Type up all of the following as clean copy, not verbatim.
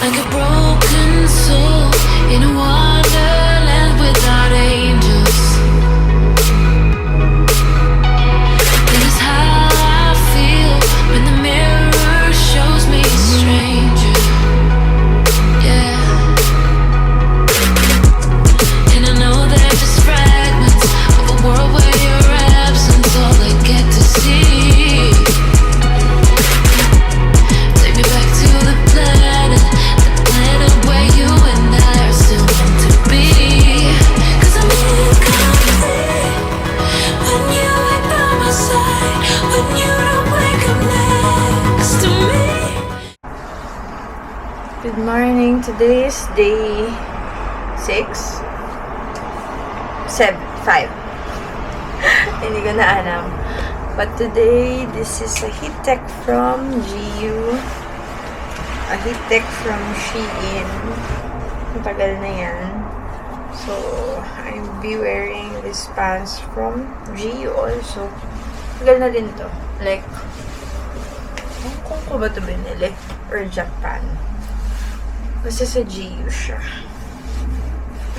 like a broken soul in a wonderland without angels. That is how I feel when the mirror shows me a stranger. Yeah. And I know they're just fragments of a world where your absence all I get to see. Take me back to the planet where you and I are still meant to be. 'Cause I'm incomplete when you ain't by my side, when you don't wake up next to me. Good morning. Today is day 6, 7, 5. Hindi ko na alam. But today, this is a heat tech from GU. A heat tech from Shein. Ang tagal na yan. So, I'll be wearing these pants from GU also. Tagal na din to. Like, kung ko ba ito binili? Or Japan. Basta sa GU siya.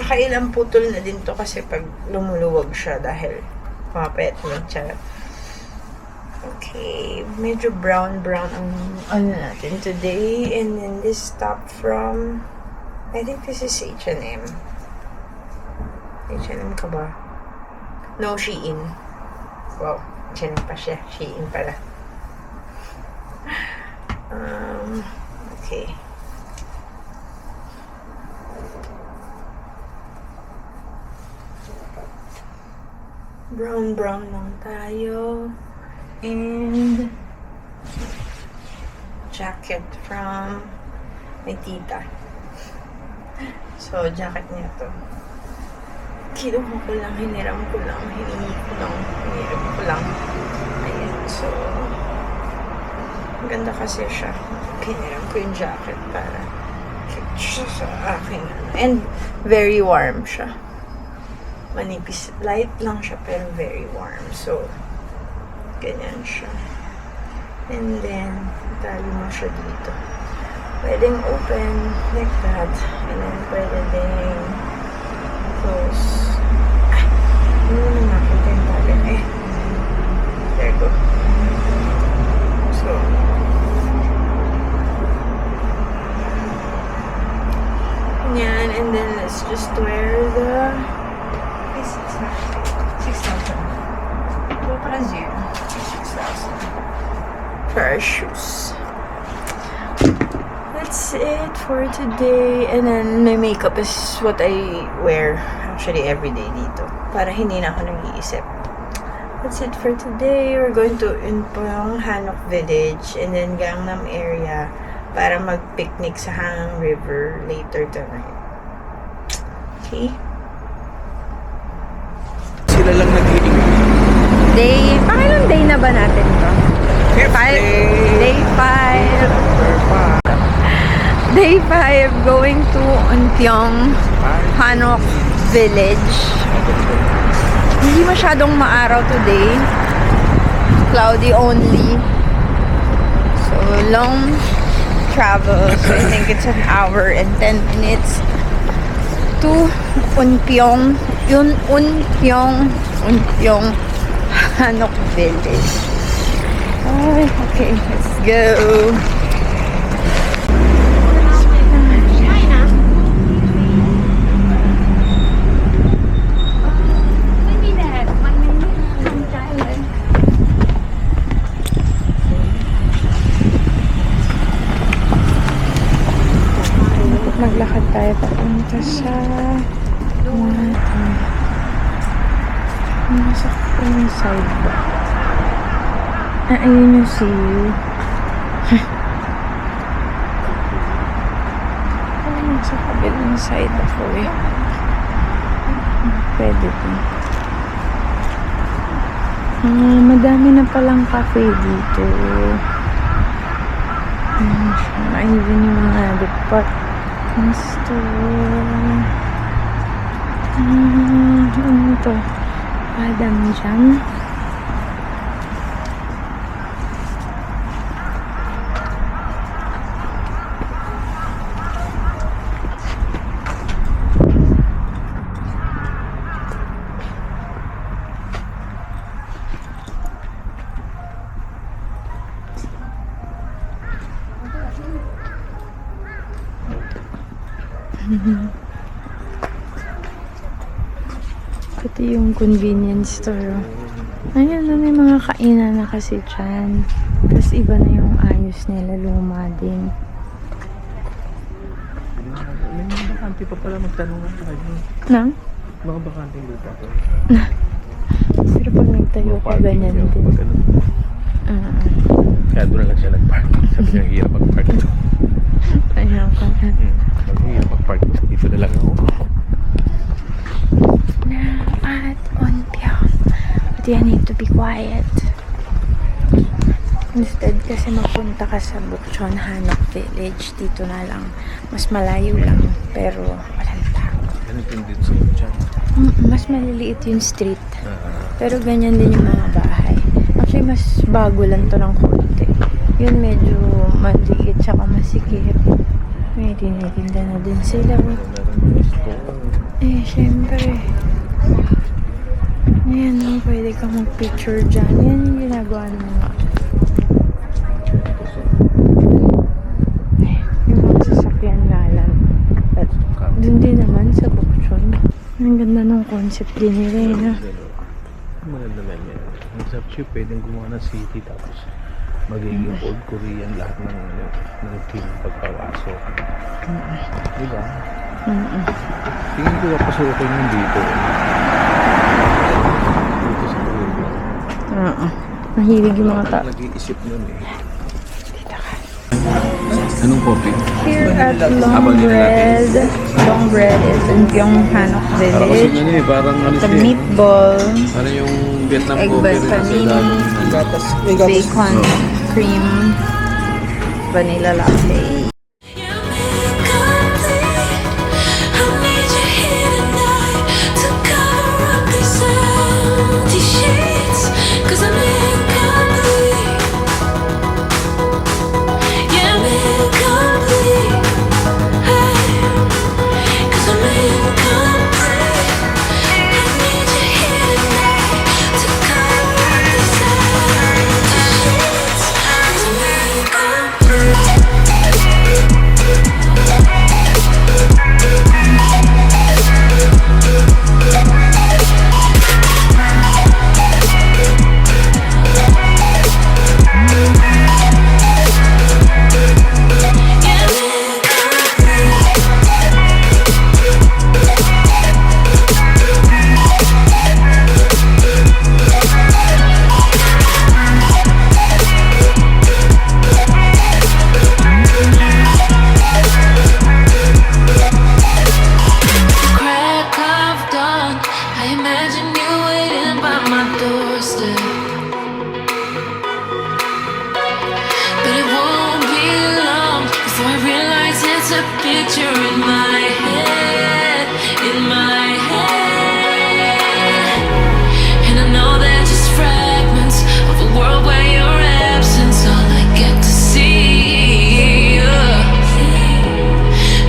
Nakailang putol na din to kasi pag lumuluwag siya dahil pumapayat mo siya. Okay, medyo brown ang ano natin today. And then this top from, I think this is H&M. H&M ka ba? No, Shein. Wow, H&M pa siya. Shein pala. Okay. Brown lang tayo. And jacket from my tita. So, jacket niya to. Kinuha ko lang, hiniram ko lang. Ayan, so maganda kasi siya. Hiniram ko yung jacket para cute siya sa akin. And very warm siya. Manipis. Light lang siya pero very warm. So, ganyan siya. And then, tali mo siya dito. Pwedeng open like that. And then, pwede din close. Hindi naman nakita yung tali. There you go. So, yan. And then, let's just wear the 6,000. Go para 0. 6,000. For our shoes. That's it for today. And then, my makeup is what I wear actually every day dito. Para hindi na ako nag-iisip. That's it for today. We're going to Unpong Hanok Village and then Gangnam area para mag-picnic sa Hangang River later tonight. Okay? Sila lang nag-iing. Pangalang day na ba natin to? Day 5. Day 5, going to Unpyeong Hanok Village. Hindi masyadong maaraw today. Cloudy only. So, long travel. So, I think it's an hour and 10 minutes to Unpyeong Hanok Village. Okay, let's go. Maglakad tayo papunta sa nasa kapilang side ba? Ayun yung see. Nasa kapilang side ako eh. Pwede po. Madami na palang cafe dito. Ayun yung mga department store. Ano ito? Padang dyan. Pati yung convenience store. Ayan na, may mga kainan na kasi dyan. Tapos iba na yung ayos nila, luma din. May mga bakante pa pala magtanong nga tayo. Nang? Mga bakante lupa to. Pero pag nagtayo ka, ganyan din. Kaya doon na lang siya nag-park. Sabi niya, hirap mag-park ito. Ayan ka. Hirap mag-park. Dito na lang ako. At on Piang. But you need to be quiet. Instead kasi mapunta ka sa Bukchon Hanok Village. Dito na lang. Mas malayo lang. Pero walang tao. Ganito yung dito sa Bukchan. Mas maliliit yung street. Pero ganyan din yung mga bahay. Actually, mas bago lang to ng konti. Yun medyo maliit tsaka masikip. May tinitinda na din sila. Meron mga store. Eh, syempre. Ayan, no, pwede ka mag-picture dyan. Yan yung ginagawa ng mga yung mga sasakyan ngalan. At dun din naman sa Bukchon. Ang ganda ng concept din nila, eh, no? Maganda man yan. Ang sabi siya, pwedeng gumawa ng city tapos magiging old Korean lahat ng team pagpawasok. Diba? Tingin ko papasukin yung dito. Dito sa Korea. Mahilig yung mga tao. Nag-iisip nun eh. Dito ka. Anong coffee? Here at Long Bread is in Gyeonghanok Parang kasi Village. ano eh, parang ano The siya eh. meatball, Parang yung Vietnam egg coffee rin sa panini, ilalim. bacon, cream, vanilla latte. You're incomplete. I need you here tonight to cover up these empty sheets. 'Cause I'm incomplete. Yeah, I'm incomplete. Hey, 'cause I'm incomplete. I need you here tonight to cover up these empty sheets. 'Cause I'm incomplete. Crack of dawn, I imagine you waiting by my doorstep. But it won't be long before I realize it's a picture in my head, in my head. And I know they're just fragments of a world where your absence all I get to see.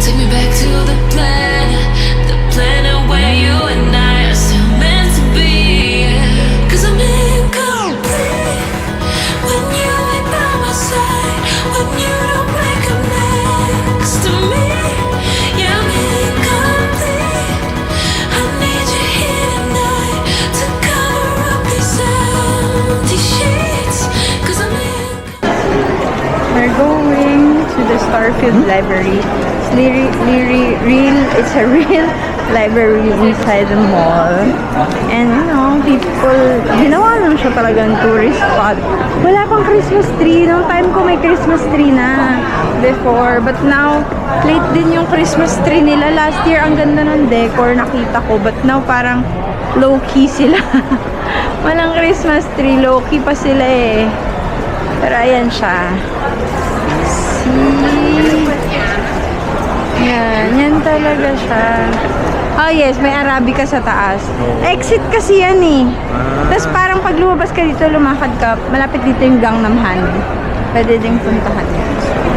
Take me back to the planet where you and I are still meant to be. 'Cause I'm incomplete when you ain't by my side, when you don't wake up next to me. Yeah, I'm incomplete. I need you here tonight to cover up these empty sheets. 'Cause I'm incomplete. We're going to the Starfield Library. It's a real library inside the mall. And you know, people, ginawa naman siya talagang tourist spot. Wala pang Christmas tree. Noong time ko may Christmas tree na before. But now, late din yung Christmas tree nila. Last year, ang ganda ng decor nakita ko. But now, parang low-key sila. Walang Christmas tree. Low-key pa sila eh. Pero ayan siya. Yan talaga siya. Oh yes, may Arabica sa taas. Exit kasi yan eh. Tapos parang pag lumabas ka dito, lumakad ka, malapit dito yung Gangnam Han. Pwede ding puntahan yan.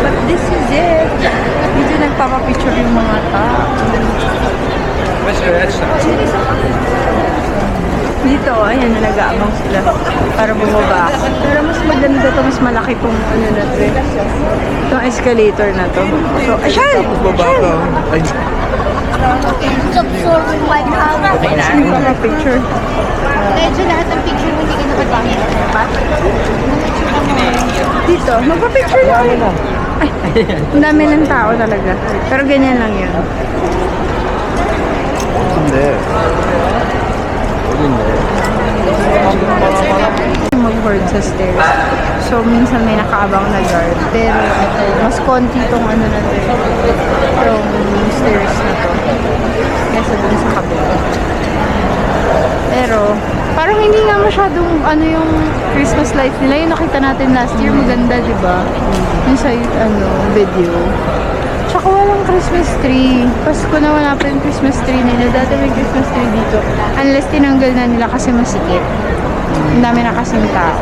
But this is it. Dito nagpapapicture yung mga tao. Dito, ayan na nag-aabang sila para bumaba ako. Pero mas maganda to, mas malaki tong ano na to eh. Itong escalator na to. So, asyan! Baba ka. Ay, It's absorbing my power. Hindi ko picture. Medyo lahat ng picture mo hindi ka nakapangit. Dito, magpa-picture na kayo. Ay, ang dami ng tao talaga. Pero ganyan lang yun. 근데 어딘데? Mag-board sa stairs. So, minsan may nakaabang na guard. Pero, ito, mas konti tong ano na to. Yung stairs na to. Kesa dun sa kabila. Pero, parang hindi nga masyadong ano yung Christmas lights nila. Yung nakita natin last year, maganda, di ba? Yung sa video. Tsaka walang Christmas tree. Pasko na wala pa yung Christmas tree nila. Dati may Christmas tree dito. Unless tinanggal na nila kasi masikip. Ang dami na kasing tao.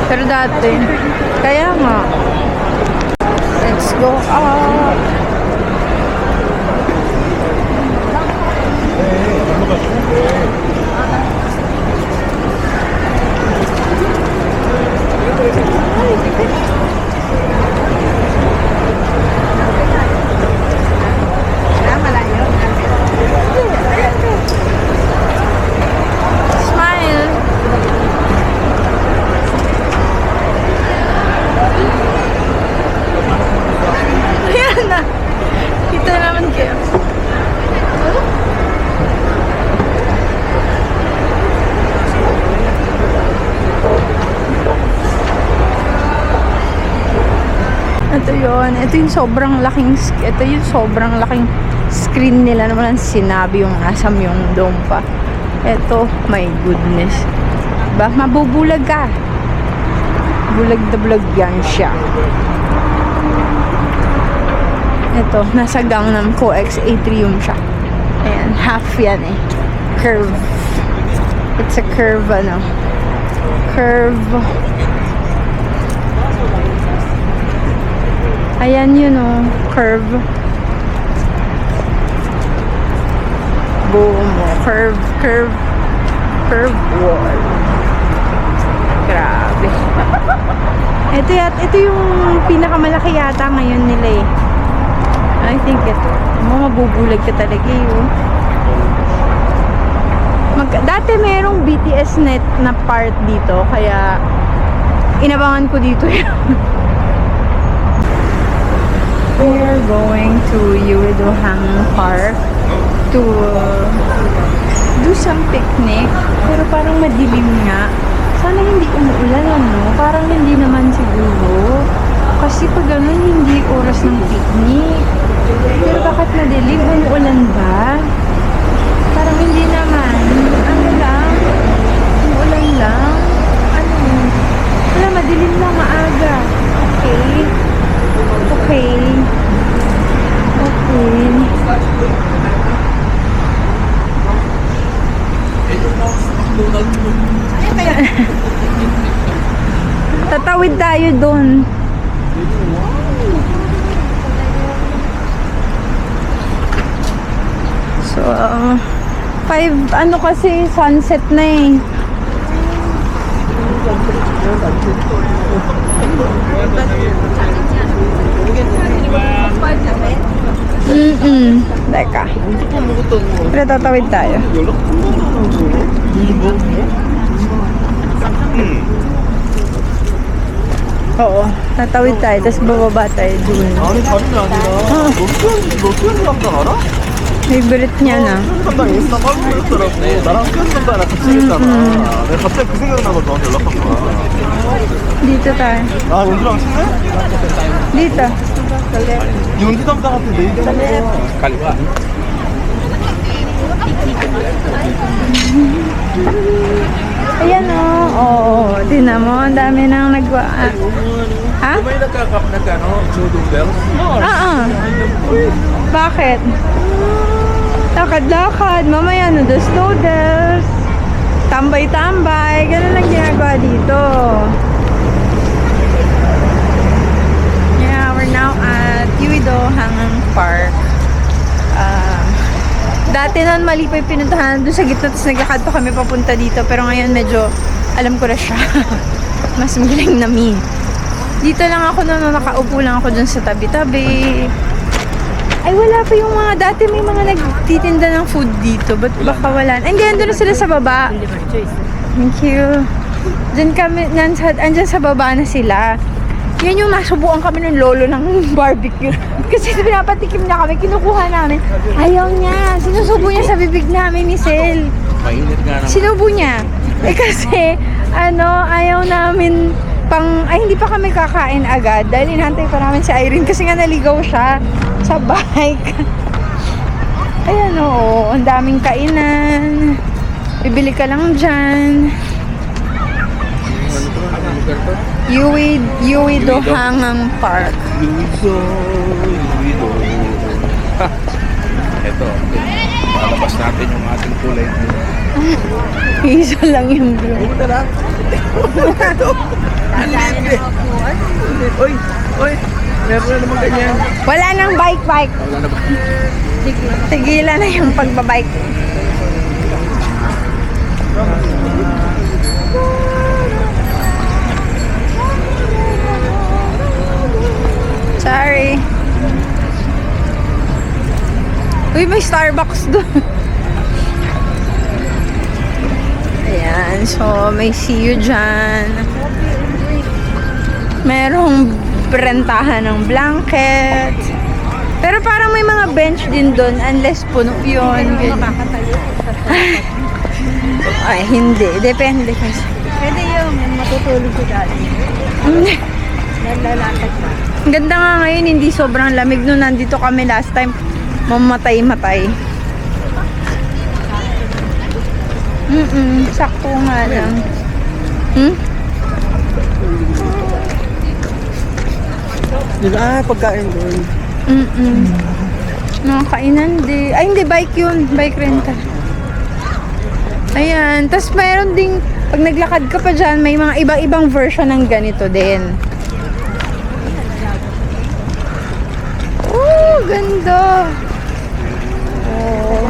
Pero dati, kaya nga. Let's go up. Smile. Ayan na. Kita naman kayo. Ito yun. Ito yung sobrang laking screen nila naman ang sinabi yung nasa yung dome pa. Ito, my goodness. Ba, mabubulag ka. Bulag na bulag yan siya. Ito, nasa Gangnam Co-X Atrium siya. Ayan, half yan eh. Curve. It's a curve, ano. Curve. Ayan yun oh, curve. Boom, curve wall. Grabe. Ito yung pinakamalaki yata ngayon nila eh. I think ito. Mabubulag ka talaga yun. Dati merong BTS net na part dito, kaya inabangan ko dito yun. We're going to Yuedohang Park to do some picnic. Pero parang madilim nga. Sana hindi umuulan, ano? Parang hindi naman siguro. Kasi pag ganun, hindi oras ng picnic. Pero bakit madilim? Umuulan ba? Parang hindi naman. Ano lang? Umuulan lang? Ano? Wala, madilim lang, maaga. Okay. Okay. Tatawid tayo doon. So, 5, ano kasi, sunset na eh. Teka. Pero tatawid tayo. Oo, tatawid tayo. Tapos bababa tayo dun. 아니 다른 게 아니라 너 수영장 알아? Favorite niya na. 나 인스타 팔로우 했더라고. 나랑 수영장랑 같이 했잖아. 내가 갑자기 그 생각나서 너한테 연락한 거야. Dito tayo. 아 연주랑 친해? Dito. 연주 담당한테 내 얘기 한번 갈까? Ayan o. Oo. Tingnan mo. Ang dami nang nagwa... Ha? May nagkano? Jodong bells? Bakit? Lakad-lakad. Mamaya noodles. Tambay-tambay. Ganun lang ginagawa dito. Yeah, we're now at Yuedohang Park. Dati nun mali pa yung pinuntahan doon sa gitna, tapos naglakad pa kami papunta dito, pero ngayon medyo alam ko na siya. Mas magaling na me. Dito lang ako noon, nakaupo lang ako dun sa tabi-tabi. Ay, wala pa yung mga dati may mga nagtitinda ng food dito. Ba't baka wala? Ay, hindi, andun na sila sa baba. Thank you. Andyan sa baba na sila. Yan yung nasubukan kami ng lolo ng barbecue. Kasi pinapatikim na kami, kinukuha namin. Ayaw niya. Sinusubo niya sa bibig namin ni Sel. Mainit nga naman. Sinubo niya. Eh kasi, ayaw namin ay hindi pa kami kakain agad dahil inantay pa namin si Irene kasi nga naligaw siya sa bike. Ayan oo, ang daming kainan. Bibili ka lang dyan. Ano to? Anong lugar to? Yuwido Hangang Park. Luido. Ito. Palabas natin yung ating kulay blue. Isa lang yung blue. Ito lang. Ito. Oy, oy. Meron na naman ganyan. Wala nang bike. Wala na ba? Tigilan na yung pagbabike. Sorry. Uy, may Starbucks doon. Ayan, so may see you dyan. Merong rentahan ng blanket. Pero parang may mga bench din doon unless puno yun. Ay, hindi. Depende kasi. Pwede yung matutulog ko dati. Naglalakad na. Ang ganda nga ngayon, hindi sobrang lamig nung nandito kami last time. Mamatay-matay. Sakto nga lang. Pagkain doon. Mga kainan di. Ay, hindi. Bike yun. Bike rental. Ayan. Tapos mayroon ding, pag naglakad ka pa dyan, may mga iba-ibang version ng ganito din. Oh, ganda. Oh.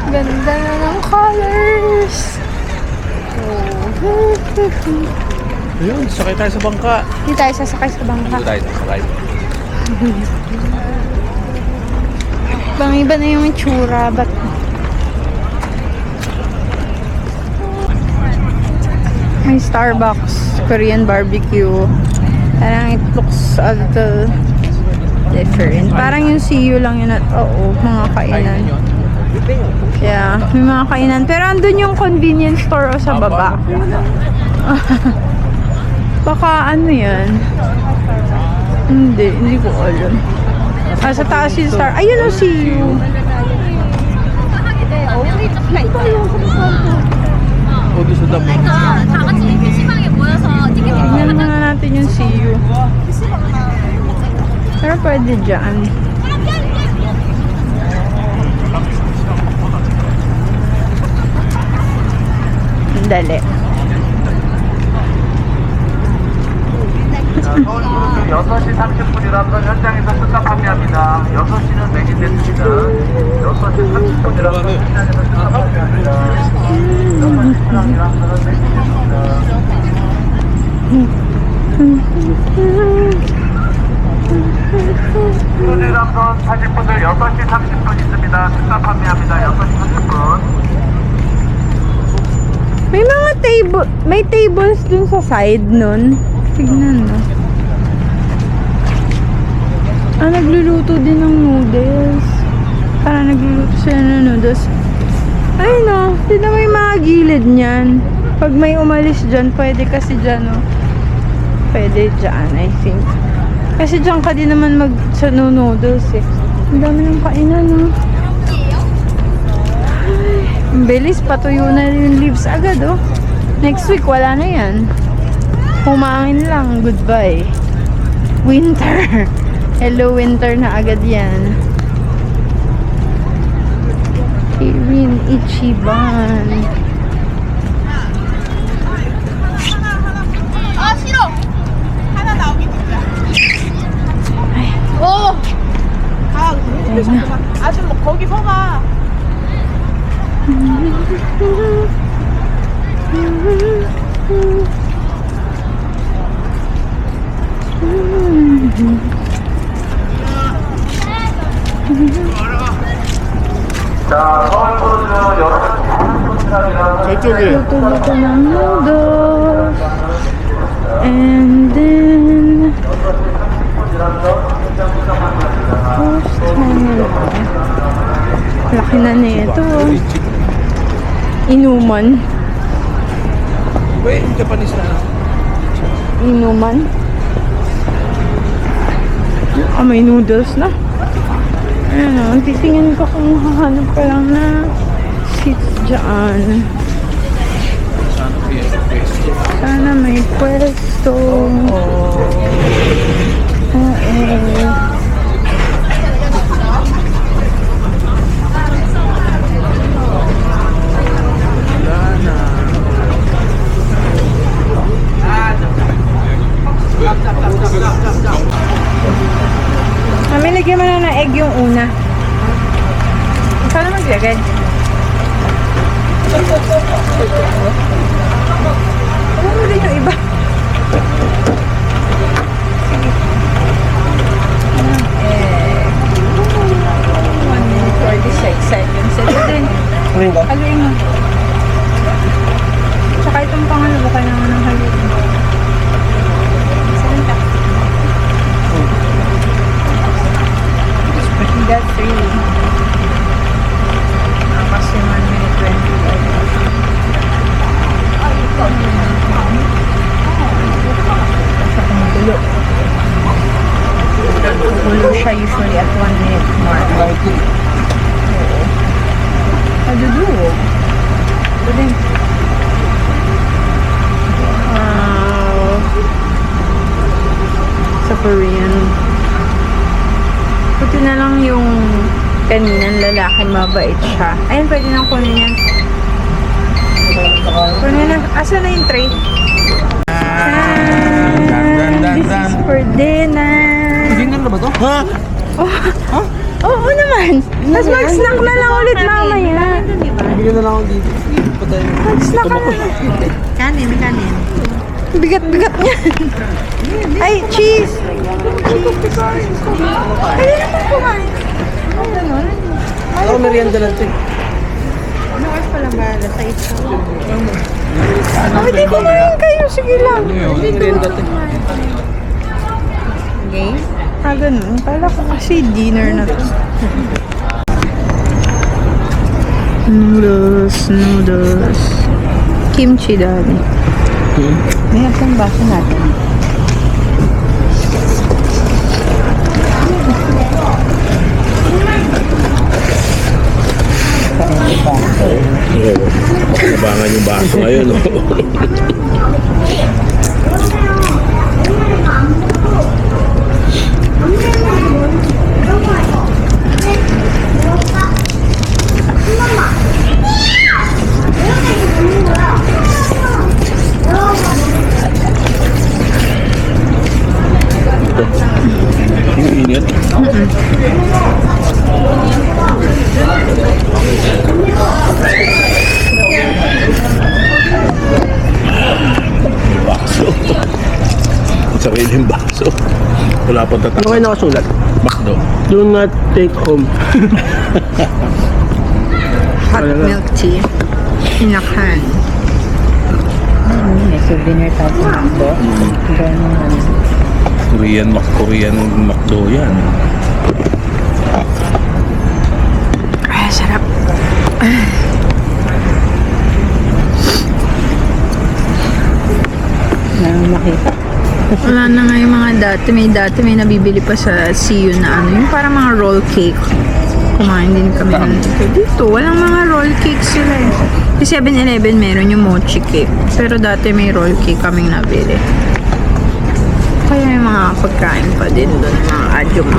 Ganda na ng colors. Oh. Ayun, sakay tayo sa bangka. Hindi tayo sasakay sa bangka. Hindi tayo sasakay. Bang iba na yung itsura, but may Starbucks, Korean barbecue. Parang it looks a little different. Parang yung CU lang yun at oo, mga kainan. Yeah, may mga kainan. Pero andun yung convenience store o sa baba. Baka ano yan? Hindi ko alam. Sa taas yung star. Ayun o CU. O, doon sa damo. 다 같이 PC방에 모여서 티켓 Tignan muna natin yung CU. Pero pwede dyan. Dali. 서울구로는 6시 30분이라서 현장에서 끝나 판매합니다. 6시는 매진됐습니다. 6시 30분이라서 현장에서 끝나 판매합니다. 6시 시간이라서는 매진됐습니다. 크루즈람선 타실 분들 6시 30분 있습니다. 끝나 판매합니다. 6시 30분. May tables dun sa side nun. Tignan mo. Nagluluto din ng noodles. Parang nagluluto sila ng noodles. Ay no, tignan mo yung mga gilid niyan. Pag may umalis dyan, pwede kasi dyan, no? Pwede dyan, I think. Kasi dyan ka din naman sa noodles, eh. Ang dami ng kainan, no? Ay, ang bilis, patuyo na yung leaves agad, oh. Next week, wala na yan. Humangin lang, goodbye. Winter. Hello, winter na agad yan. Kirin Ichiban. 아 싫어. 하나 나오게 진짜. 오. 아주 뭐 거기 서봐. laki na nito. Inuman. Wait, Japanese na. Inuman. Ah, may noodles na. Ayan o, titingin ko kung hahanap ka lang na seats dyan. Sana may pwesto. Oo. Mami, lagyan mo na ng egg yung una. Sana maglagay. Ano mo din yung iba? Egg. 1 minute for this seconds. Ito din. Haluin mo. Tsaka itong pangalo, baka naman ng haluin. Salanta. That's 3. Kasi 1 minute 20. Gulo siya usually at 1 minute mark. Oo. Paduduo. Ito din. Wow. Sa Korean. Puti na lang yung kaninang lalaki, mabait siya. Ayun, pwede nang kunin yan. Kunin na. Asa na yung tray? This is for dinner. Dinner na ba to? Ha? Oo naman. Tapos mag-snack na lang ulit mamaya. Bigyan na lang ako dito. Mag-snack ka na lang. Kanin. Bigat-bigat niya. Ay, cheese! Pwede naman kumain. Ay, ganun. Ako merienda lang ito eh. Ano oras pa lang ba? Alas 6. Hindi kumain kayo. Sige lang. Merienda ito eh. Okay. Ah, ganun. Kala ko kasi dinner na to. Noodles. Kimchi dali. May akong baso natin. Nabangan yung baso ngayon. Yung init. Baso. Sariling baso. Wala pa tatak. Ano kayo nakasulat? Bakdo. Do not take home. Hot milk tea. In a can. May souvenir tayo sa Macdo. Korean McDo yan. Ay, sarap. Makita. Wala na nga yung mga dati may nabibili pa sa CU na ano, yung parang mga roll cake. Kumain din kami ng dito. Walang mga roll cake sila eh. Sa 7-Eleven meron yung mochi cake. Pero dati may roll cake kaming nabili. Kaya may mga pagkain pa din doon, mga adjuma.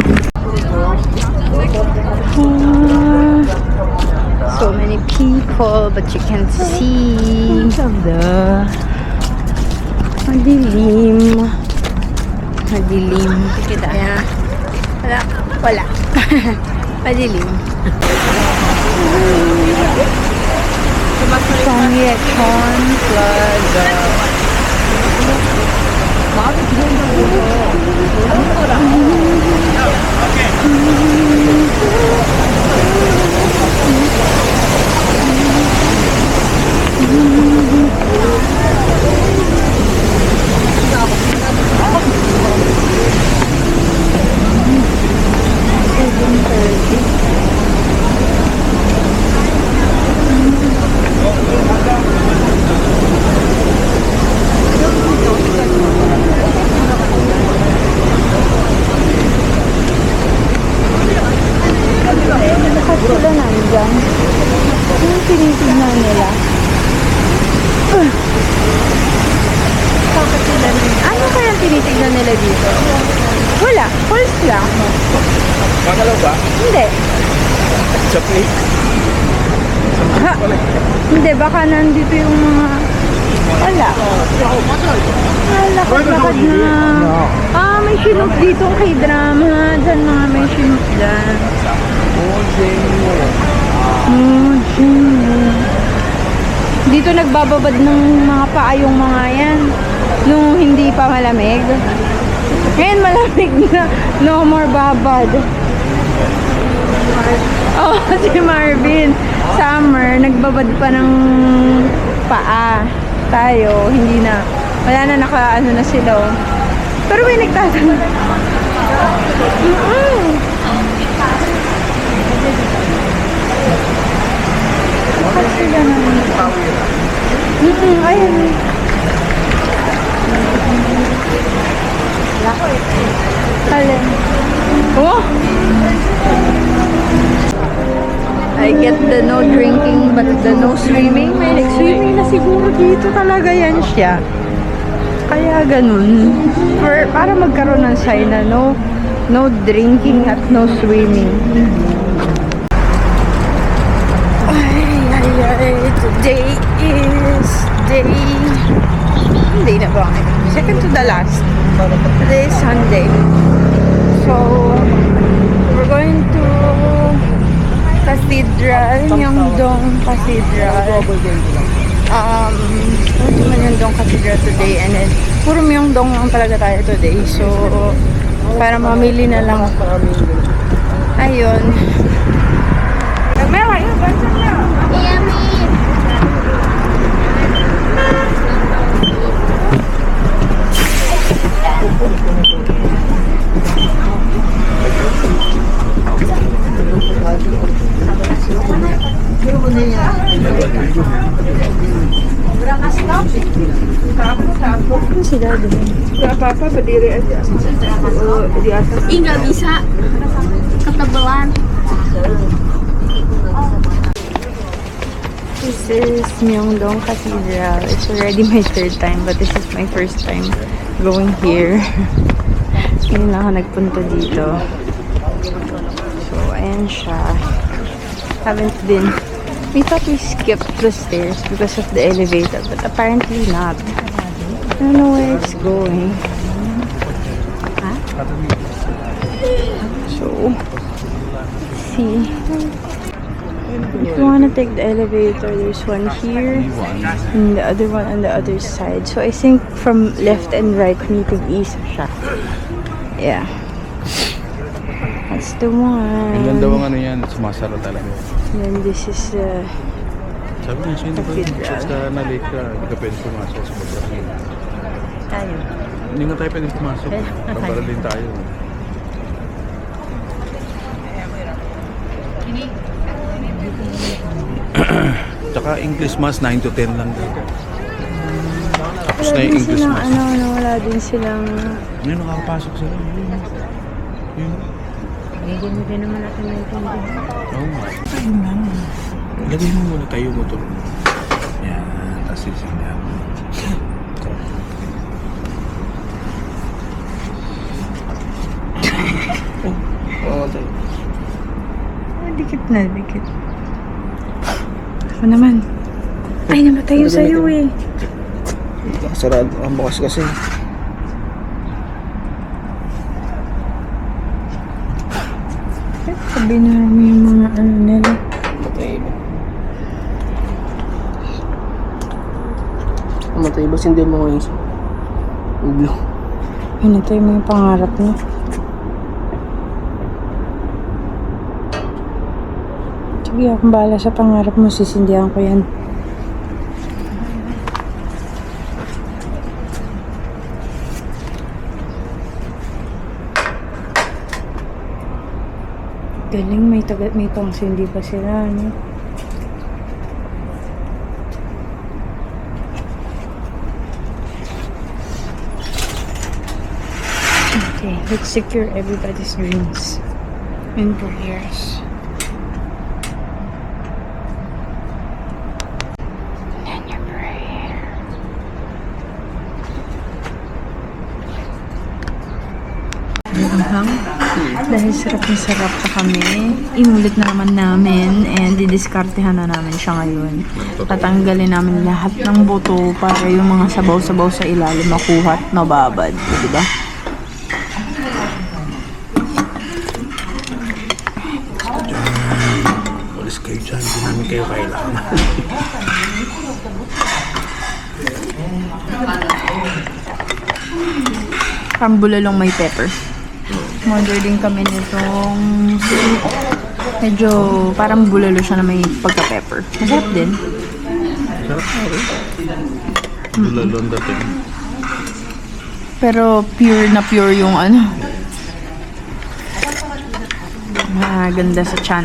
So many people, but you can't see. Madilim. Kaya, wala. Madilim. Songyecheon Plaza. nila dito? Wala. False lang. Magalaw ba? Hindi. Sa plate? Ha? Hindi, baka nandito yung mga... Wala. Lakad-lakad na. May Chinook dito kay drama. Diyan mga may Chinook dyan. Dito nagbababad ng mga paa yung mga yan. Nung hindi pa malamig. Ngayon malamig na. No more babad. Oh, si Marvin. Summer, nagbabad pa ng paa. Tayo, hindi na. Wala na naka-ano na sila. Oh. Pero may nagtatanong. Bakit sila naman? Ayan. Alin? Oh! I get the no drinking but the no swimming. May nag-swimming na siguro dito talaga yan siya. Kaya ganun. Para magkaroon ng sign na no drinking at no swimming. Today is day na ba? Second to the last. Today is Sunday. So, we're going to Cathedral, Myeongdong Cathedral. Punta man Myeongdong Cathedral today and then puro Myeongdong lang talaga tayo today. So, para mamili na lang. Ayun. Si Daddy. Apa-apa berdiri aja. Di atas. Ih, nggak bisa. Ketebelan. This is Myeongdong Cathedral. It's already my third time, but this is my first time going here. Ngayon lang ako nagpunta dito. So, ayan siya. Haven't been... We thought we skipped the stairs because of the elevator, but apparently not. I don't know where it's going. Huh? So, let's see. If you want to take the elevator, there's one here and the other one on the other side. So I think from left and right meeting isa siya. Yeah. That's the one. Ang ganda ang ano yan, sumasara talaga. And then this is the Sabi nga siya, hindi Cathedral. basta na-late ka, hindi ka pwede pumasok sa pagkakas. tayo. Hindi nga tayo pwede pumasok. Pabara din tayo. Tsaka English Mass, 9 to 10 lang dito. Tapos na yung English silang, Mass. wala din silang... Ngayon nakakapasok sila. Yun. Hindi naman natin naintindihan. Oo nga. Ayun nga. Lagay mo muna tayo motor mo. Yan. Tapos sisindihan mo. Oo tayo. Dikit na, dikit. Ako naman. Ay, namatay yung sa'yo eh. Sarado ang bukas kasi. Sabi na namin yung mga ano nila. Matay ba hindi mo ngayon? Blue. Hinatay mo yung pangarap niya. Sige, akong bahala sa pangarap mo. Sisindihan ko yan. Galing, may pangsindi pa sila, ano? Okay, let's secure everybody's dreams and prayers. And your prayer. anghang. Dahil sarap na sarap pa kami. Inulit na naman namin and didiskartehan na namin siya ngayon. Tatanggalin namin lahat ng buto para yung mga sabaw-sabaw sa ilalim makuha at mababad. Diba? Walis kayo dyan. Hindi namin kayo kailangan. Parang bulalong may pepper. Order din kami nitong medyo parang bulalo siya na may pagka-pepper. Masarap din. Bulalon dating. Pero pure na pure yung ano. Ganda sa chan.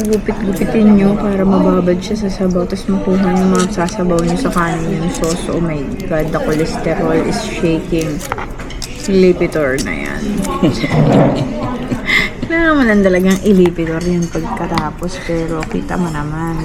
Gupit-gupitin nyo para mababad siya sa sabaw. Tapos makuha nyo mga sasabaw nyo sa kanin yung sauce. Oh my God, the cholesterol is shaking. Lipitor na yan. Kailangan mo lang talagang ilipitor yan pagkatapos. Pero kita mo naman.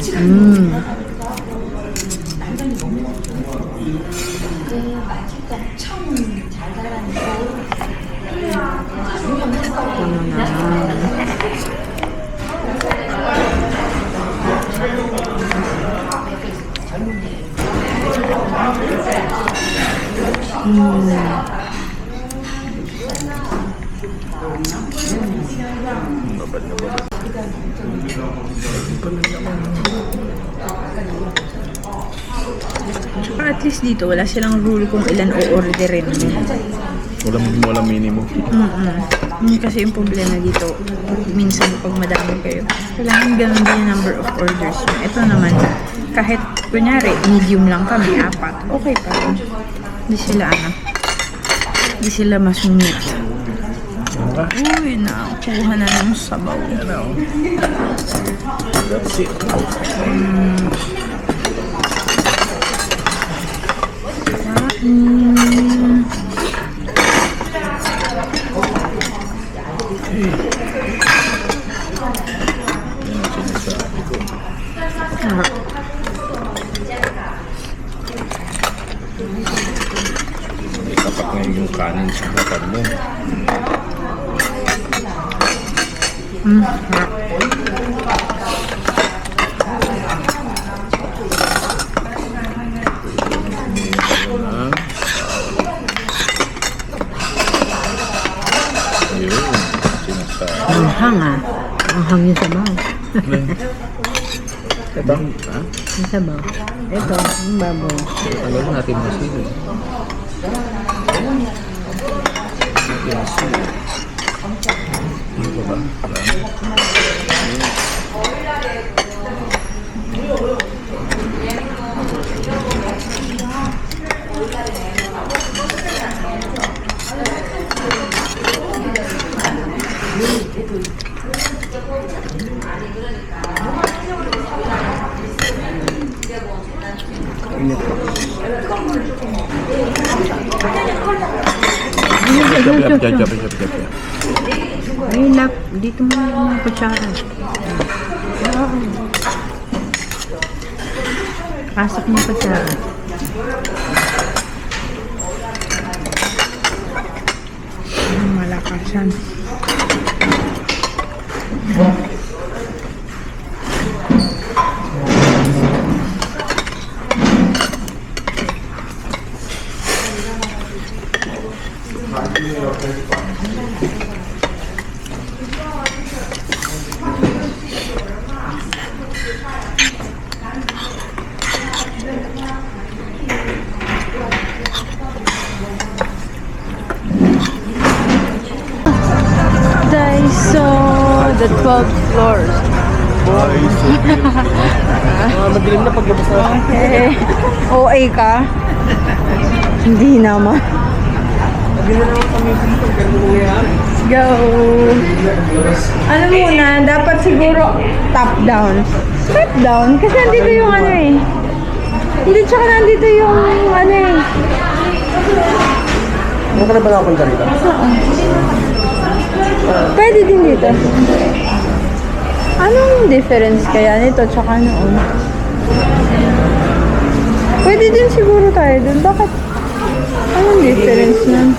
Tsaka at least dito, wala silang rule kung ilan o-orderin mo. Walang minimum. Kasi yung problema dito, minsan pag madami kayo, kailangan ganun din yung number of orders. Ito naman, kahit kunyari, medium lang kami, 4, okay pa rin. Hindi sila masungit. Uy, nakuha na ng sabaw. That's it. May tapat ngayon yung kanin sa harapan mo. Anghang yung sabaw. Ito? Ha? Yung sabaw. Ito, yung baboy. Alam natin mo sila. Yan sila. Ano ba? Ay, dito mo yung kutsara. Pasok mo yung kutsara. Malakasan. Daiso, the 12th floor. Madilim na paglabas na. Okay. OA ka? Hindi naman. Let's go. Ano muna, dapat siguro top down. Top down? Kasi nandito yung ano eh. Hindi, tsaka nandito yung ano eh. Ano ka na ba nakapunta rito? Pwede din dito. Anong difference kaya nito tsaka noon? Pwede din siguro tayo dun. Bakit? Anong difference nun?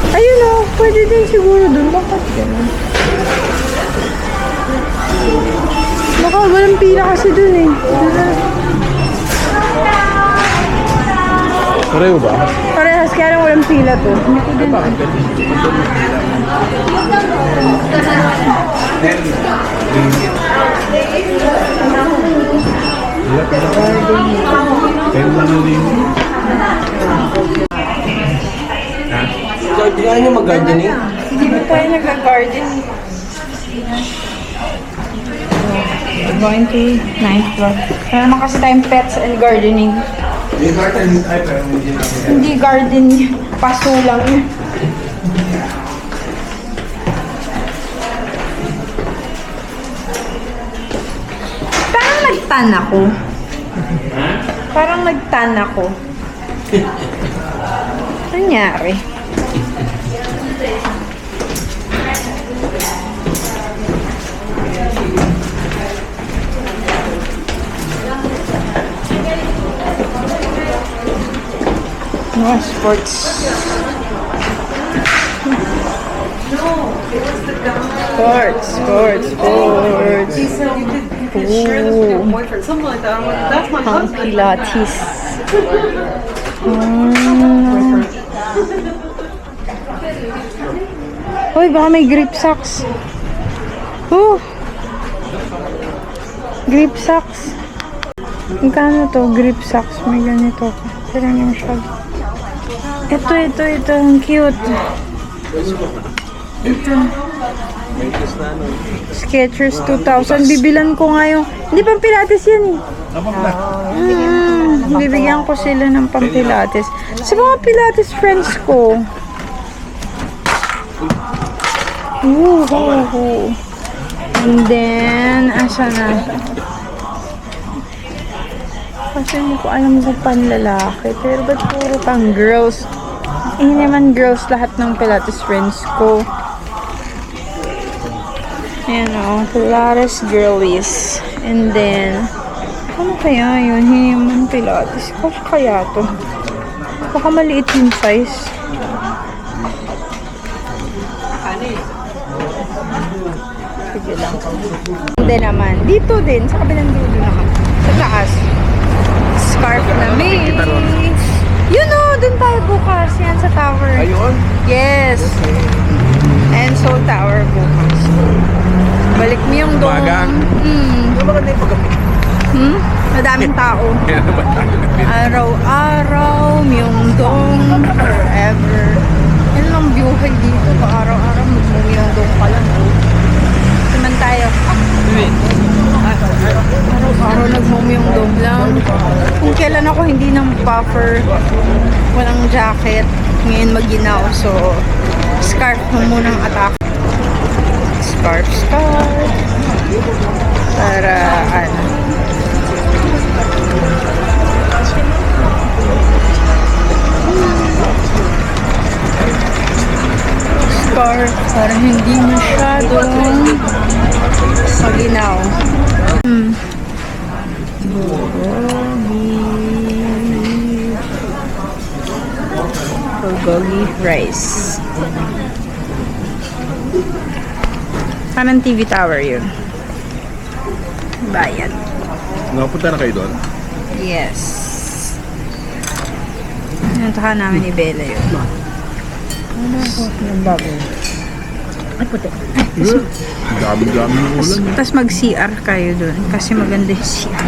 Ayun o, pwede din siguro dun. Bakit ganun? Baka walang pila kasi dun eh. Pareho ba? Parehas, kaya lang walang pila to. Hindi ko din. Bakit ganun? Kaya mo din. Kaya nyo mag-gardening? Hindi ba tayo nag-garden? We're going to 9th floor. Kaya naman kasi tayong pets and gardening. May garden ay pero hindi namin. Hindi garden, paso lang yun. Parang nagtan ako. Parang nagtan ako. Nangyari? No, sports. Sports. Ang Pilates. Uy, baka may grip socks. Grip socks. Magkano to? Grip socks. May ganito. Pero yung shag. Ito. Ang cute. Ito. Skechers 2,000. Bibilan ko nga yung... Hindi pang Pilates yan eh. Bibigyan ko sila ng pang Pilates. Sa mga Pilates friends ko. And then, asa na? Kasi hindi ko alam kung panlalaki. Pero ba't puro pang girls? Hindi naman girls lahat ng Pilates friends ko. Ayan o, Pilates girlies. And then, ano kaya yun? Hindi naman Pilates. Kasi kaya to? Baka maliit yung size. Sige lang. Hindi naman. Dito din. Sa kabilang dulo naman. Sa taas. Scarf na may. Yun o, dun tayo bukas. Yan sa tower. Ayun? Yes. And Seoul Tower bukas. Balik mo yung dome. Umaga? Maganda yung pagkapi. Madaming tao. Kaya naman tayo nagpili. Araw-araw, Myeongdong, forever. Yan lang buhay dito. Araw-araw, Myeongdong pa lang. Naman tayo. Araw-araw, nag-Myeongdong lang. Kung kailan ako hindi ng puffer, walang jacket, ngayon maginaw. So, scarf mo munang attack. Scarf. Para, ano, scarf para hindi masyadong maginaw. Bulgogi rice. Parang TV tower yun. Bayan. Nakapunta na kayo doon? Yes. Nantahan namin ni Bella yun. Ano ako? Yung bubble. Ay, puti. Dami-dami ng ulan. Tapos mag-CR kayo dun. Kasi maganda yung CR.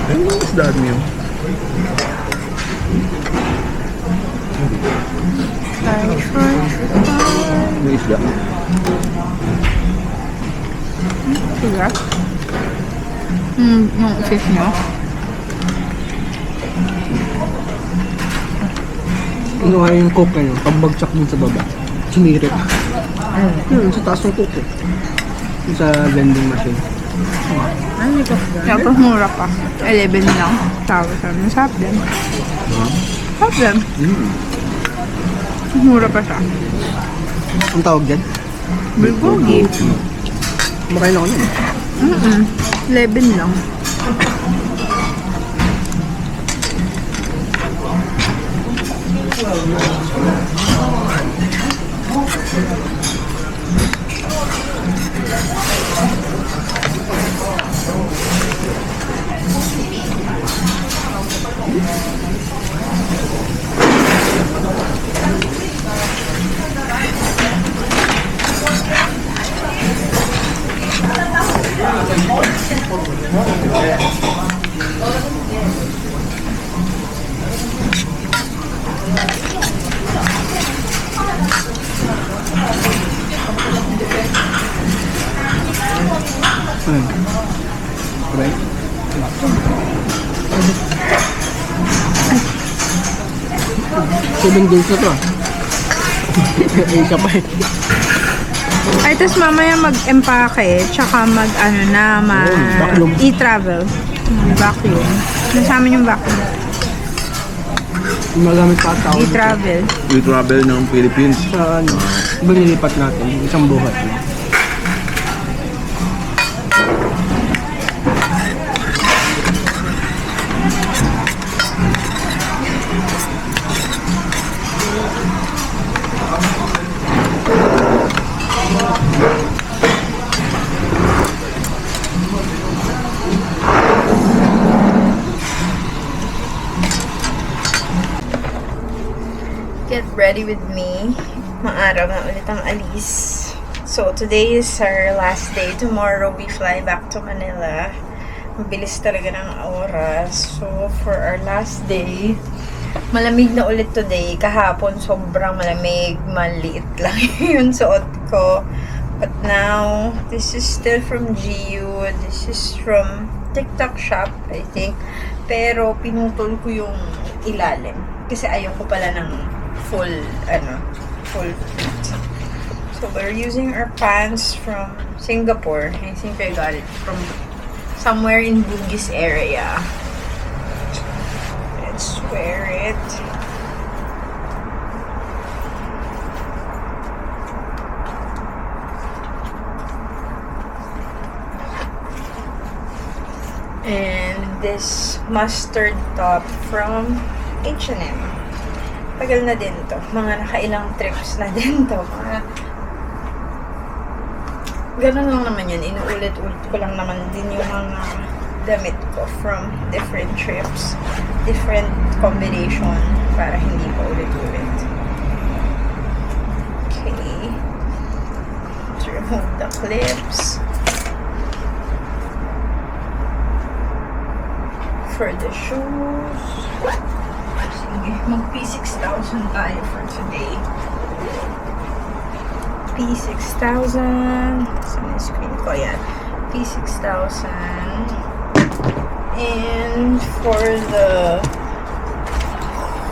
Ano ang isdaan niyo? May isda? Diba? Yung fish nyo. Ano nga yung coke na yun? Pagbagsak dun sa baba. Sumirit. Yun, sa taas ng coke eh. Yung sa vending machine. Tapos mura pa. 11 lang. Tapos ano, sarap din. Sarap din. Mura pa siya. Ang tawag dyan? Bulgogi. Kumakain ako nun. 11 lang. Right? Seven days na to ah. Isa pa eh. Ay, tapos mamaya mag-empake, tsaka mag-ano na, vacuum. e-travel. Vacuum. Nasama yung vacuum. Magamit pa tao. E-travel. We travel ng Philippines. Sa ano, balilipat natin. Isang buhat. Get ready with me. Maaraw na ulit ang alis. So, today is our last day. Tomorrow, we fly back to Manila. Mabilis talaga ng oras. So, for our last day, malamig na ulit today. Kahapon, sobrang malamig. Maliit lang yung suot ko. But now, this is still from GU. This is from TikTok shop, I think. Pero, pinutol ko yung ilalim. Kasi ayoko pala ng full fit. So we're using our pants from Singapore. I think I got it from somewhere in Bugis area. Let's wear it. And this mustard top from H&M. Tagal na din to. Mga nakailang trips na din to. Ganun lang naman yun. Inuulit-ulit ko lang naman din yung mga damit ko from different trips. Different combination para hindi pa ulit-ulit. Okay. Let's remove the clips. For the shoes. Sige, mag P6,000 tayo for today. P6,000. Sa may screen ko yan. P6,000. And for the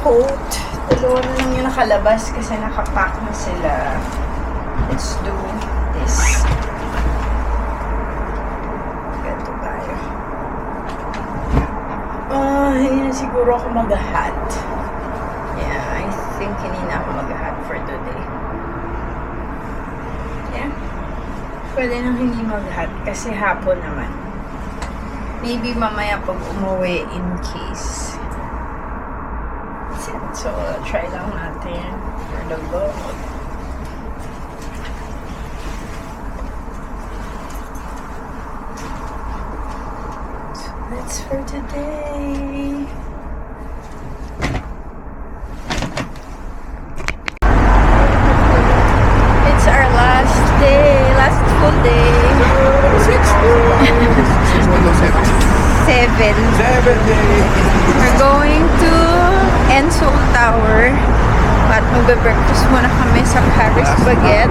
coat, dalawa na lang yung nakalabas kasi nakapack na sila. Let's do this. Ganito tayo. Hindi na siguro ako mag-hat. Yeah, I think hindi na ako mag-hat for today. Yeah. Pwede nang hindi mag-hat kasi hapon naman. Maybe mamaya pag umuwi in case. That's it. So, try lang natin for the vlog. So, that's for today. It's our last day, last full day. 7. We're going to Enso Tower. At magbe-breakfast muna kami sa Paris Baguette.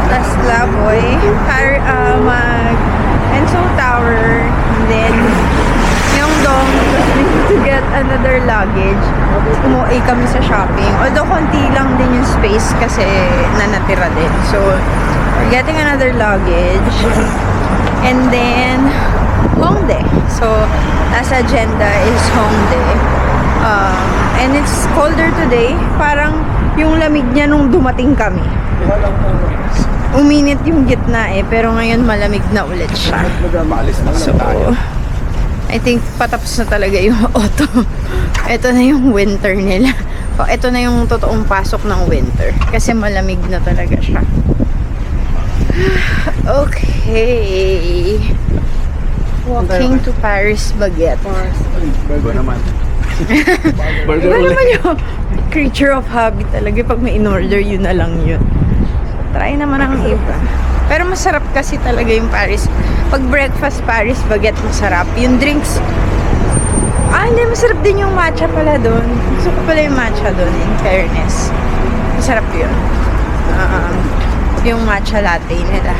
Plus Laboy. Mag Enso Tower. And then, yung dong, we need to get another luggage. Umuwi kami sa shopping. Although, konti lang din yung space kasi nanatira din. So, we're getting another luggage. And then, Hongdae. So, as agenda is Hongdae. And it's colder today. Parang yung lamig niya nung dumating kami. uminit yung gitna eh, pero ngayon malamig na ulit siya. So, I think patapos na talaga yung autumn. Ito na yung winter nila. O, ito na yung totoong pasok ng winter. Kasi malamig na talaga siya. Okay. Walking to Paris Baguette. Iba naman. Iba naman yung creature of habit talaga. Pag may in-order, yun na lang yun. Try naman ang iba. Pero masarap kasi talaga yung Paris. Pag breakfast Paris Baguette, masarap. Yung drinks, hindi, masarap din yung matcha pala doon. Gusto ko pala yung matcha doon, in fairness. Masarap yun. Yung matcha latte nila.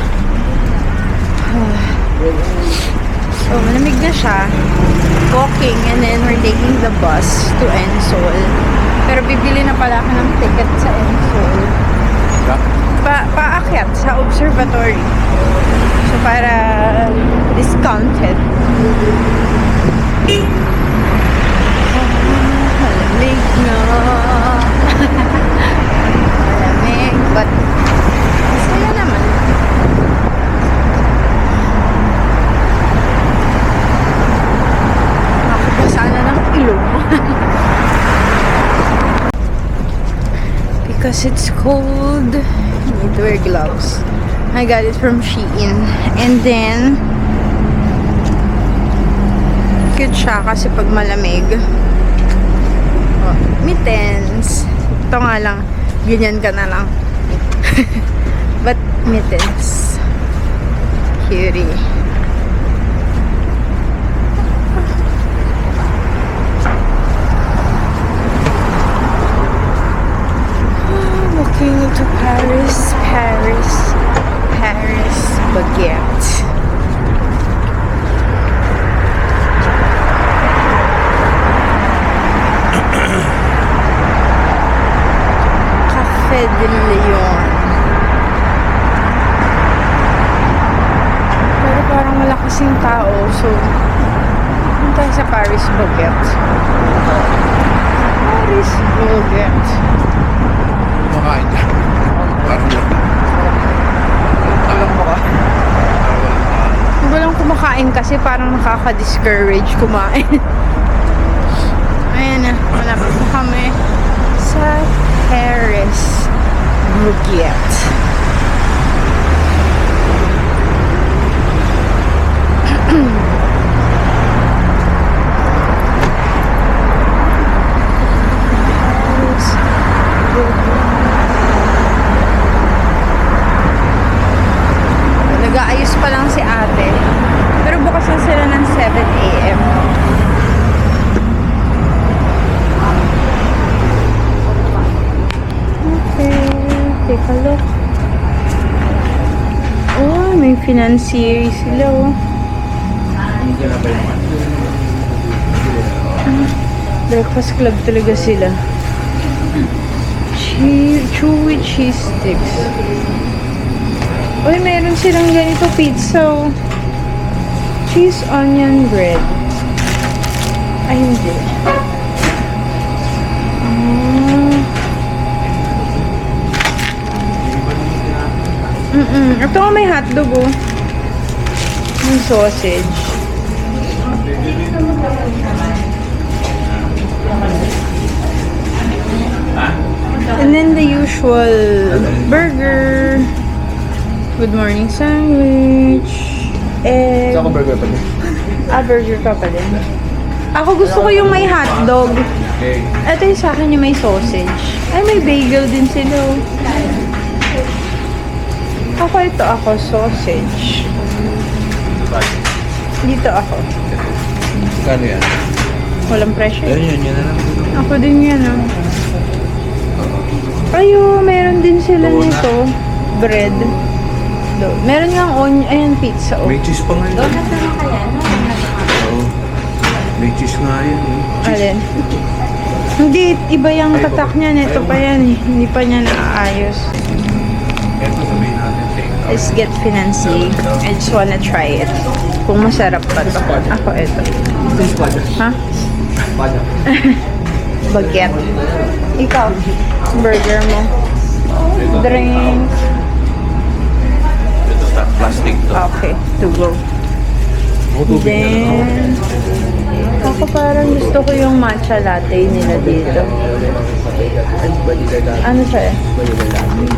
So, malamig na siya. Walking, and then we're taking the bus to Ensol. Pero bibili na pala ako ng ticket sa Ensol. Paakyat sa observatory. So, para discounted. Malamig na. Malamig, but masaya naman. Nakabasa na ng ilong. Because it's cold, I need to wear gloves. I got it from Shein. And then, cute siya kasi pag malamig. Oh, mittens. Ito nga lang, ganyan ka na lang. But mittens. Cutie. Walking to Paris, Paris, Paris Baguette. Cafe de Leon. Pero parang wala kasing tao, so punta tayo sa Paris Baguette. Paris Baguette. Kumakain ka. Parang lang. Alam mo ka? Hindi ko lang kumakain kasi parang nakaka-discourage kumain. Ayan na, malapit na kami sa Paris Baguette. Nag-aayos pa lang si ate. Pero bukas na sila ng 7 AM. Okay, take a look. Oh, may financier sila oh. Breakfast club talaga sila. Chewy cheese sticks. Uy, meron silang ganito pizza oh. Cheese onion bread. Ay, hindi. Ito nga may hotdog oh. Yung sausage. And then the usual burger. Good morning sandwich. Egg. Saan ko burger pa din? Burger ka pa din. Ako gusto ko yung may hotdog. Okay. Ito yung sa akin yung may sausage. Ay, may bagel din sila. Ako sausage. Dito ako. Kano yan? Walang pressure. Yan na lang. Ako din yan, oh. Ayo, meron din sila nito. Bread. Meron nga onion. Ayan, pizza, oh. May cheese pa nga yun. Oo. May cheese nga yun. Alin? Hindi, iba yung tatak niya. Ito pa yan, eh. Hindi pa niya naaayos. Ito sabihin natin. Let's get fancy. I just wanna try it. Kung masarap pa to. Ako, ito. Ha? Baguette. Ikaw, burger mo. Drink. Okay, to go. Tubig na lang. Then, ako parang gusto ko yung matcha latte nila dito. Vanilla latte. Ano siya eh? Vanilla latte.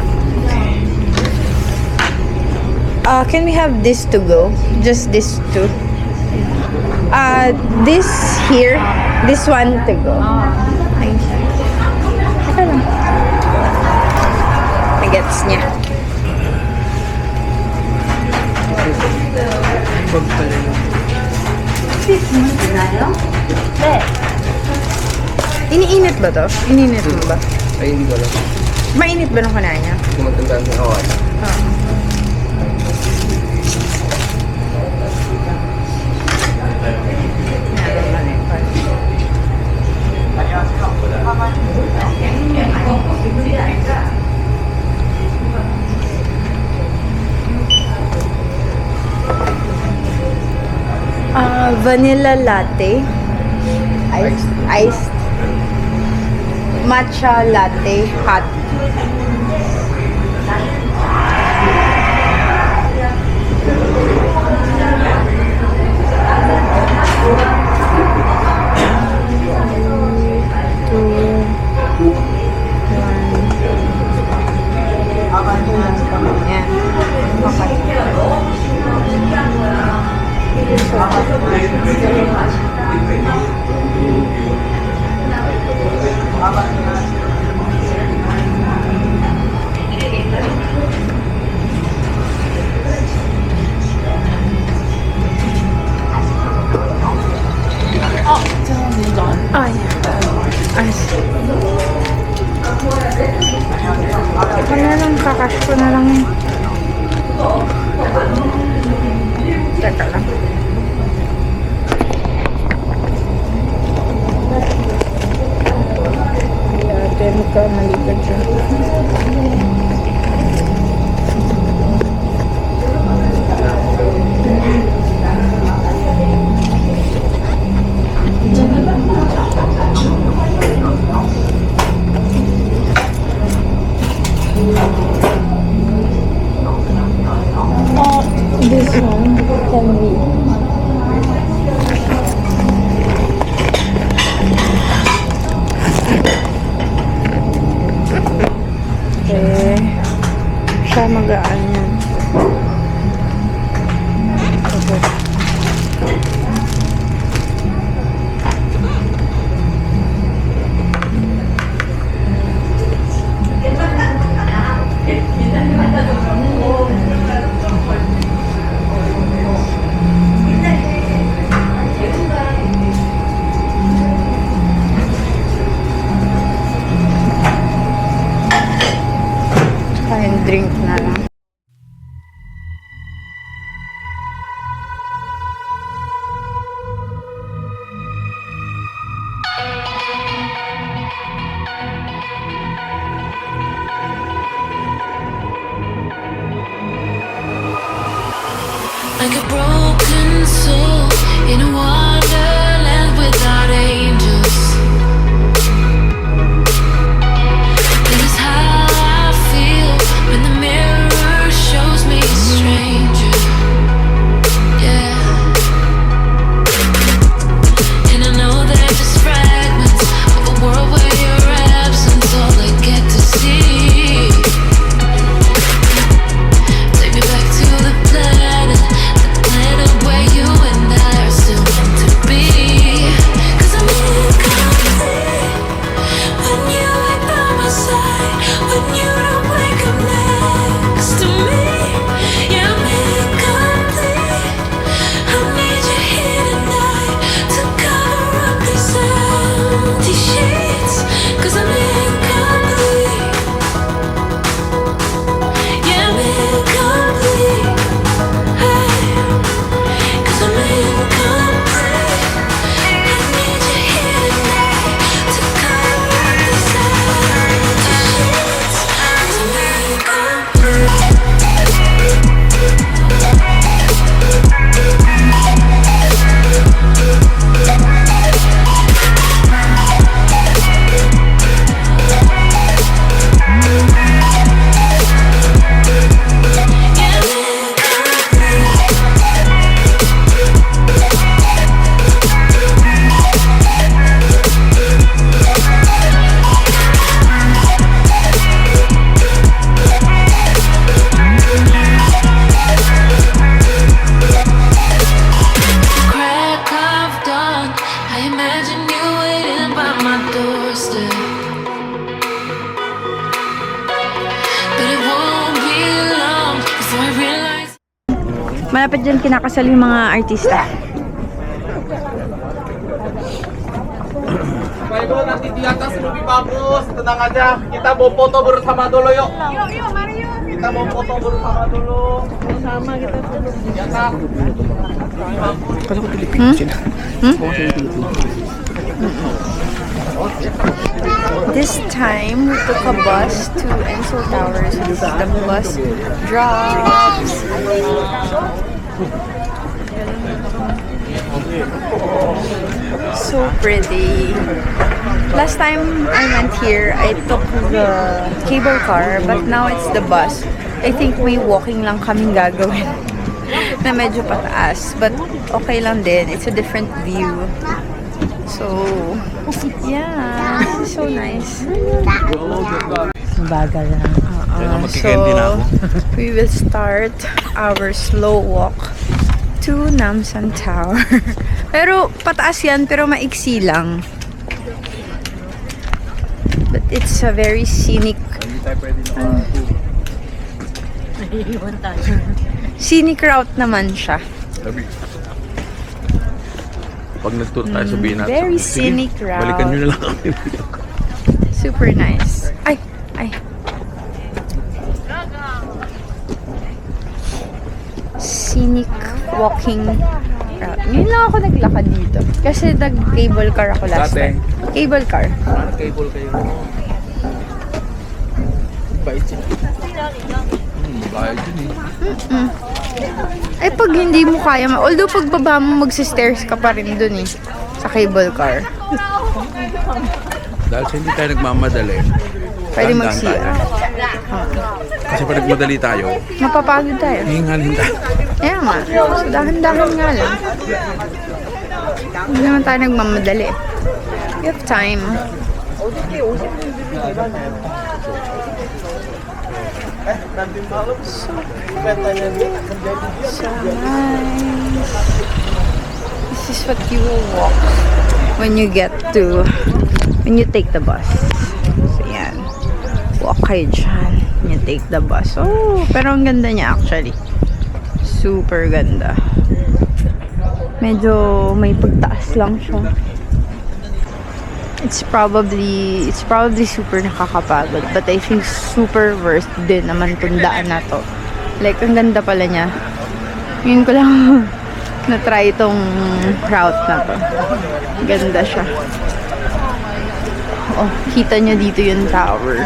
Can we have this to go? Just this two. This here, this one to go. Thank you. Ito lang. Nagets niya. Bag pala yun. Iniinit ba to? Iniinit mo ba? Ay, hindi ko alam. Mainit ba nung kanain niya? Hindi ko matandaan na ako. Vanilla latte. Iced. Matcha latte, hot. Yan. Oh, yeah. Ay. Ako na lang, kakash ko na lang yun. Teka lang. Demo ka, malikad siya. This one can be. Okay. Siya magaan yan. Okay. Kain drink na lang. Like a broken soul in a wonderland without angels. That is how I feel when the mirror shows me a stranger. Yeah. And I know they're just fragments of a world where your absence all I get to see. Take me back to the planet where you and I are still meant to be. 'Cause I'm in Malapit dyan kinakasal yung mga artista. Baik, nanti di atas lebih bagus. Tenang aja. Kita mau foto bersama dulu yuk. Yuk, mari yuk. Kita mau foto bersama dulu. Bersama kita dulu. Ya, Kak. Kasi ko Pilipino sila. This time, we took a bus to Enso Towers. The bus drops. So pretty. Last time I went here, I took the cable car, but now it's the bus. I think may walking lang kaming gagawin na medyo pataas. But okay lang din. It's a different view. So, yeah. So nice. Bagal na. So, we will start our slow walk to Namsan Tower. Pero pataas yan, pero maiksi lang. But it's a very scenic scenic route naman siya. Pag nag-tour tayo, sabihin natin. Very "Sige, scenic route. Balikan nyo na lang kami. Super nice. Ay! Scenic walking route. Ngayon lang ako naglakad dito. Kasi nag-cable car ako last time. Cable car. Parang cable kayo. Bait siya. Bayad yun eh. Ay, pag hindi mo kaya, although pag baba mo, magsistairs ka pa rin dun eh. Sa cable car. Dahil sa hindi tayo nagmamadali. Pwede dahan-dahan mag-CR. tayo. Kasi pag nagmadali tayo, Mapapagod tayo. hihingalin tayo. Kaya nga. So, dahan-dahan nga lang. Hindi naman tayo nagmamadali. You have time. So nice. This is what you will walk when you take the bus. So yan. Walk kayo dyan when you take the bus. Oh, pero ang ganda niya actually. Super ganda. Medyo may pagtaas lang siya. It's probably super nakakapagod, but I think super worth din naman tong daan na to. Like, ang ganda pala niya. Ngayon ko lang na-try itong route na to. Ganda siya. Oh, kita nyo dito yung tower.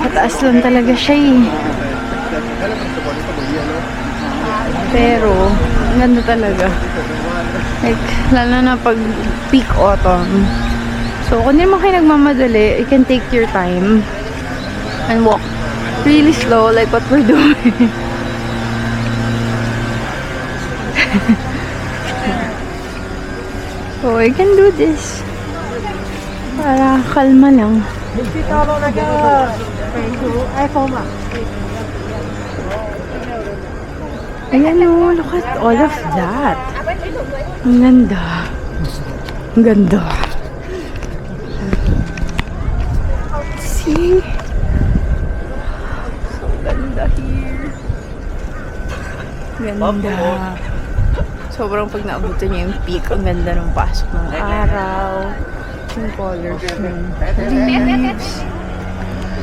Pataas lang talaga siya eh. Pero, ang ganda talaga. Like, lalo na pag peak autumn. So, kung hindi mo kayo nagmamadali, you can take your time and walk really slow like what we're doing. So, you can do this. Para kalma lang. Ayan o, look at all of that. Ang ganda. Ang ganda. See? So ganda here. Ganda. Sobrang pag naabutan niyo yung peak, ang ganda ng pasok ng araw. Yung colors ng leaves.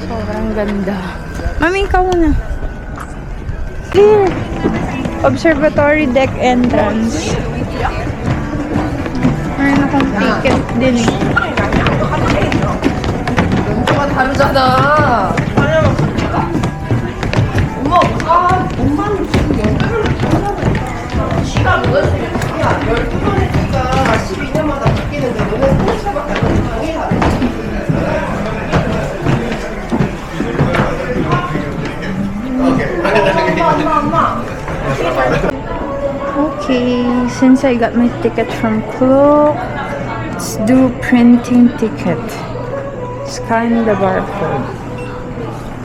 Sobrang ganda. Mami, ikaw na. Here. Observatory deck entrance. Meron akong ticket din eh. Okay, since I got my ticket from Klook, let's do printing ticket. Scan the barcode.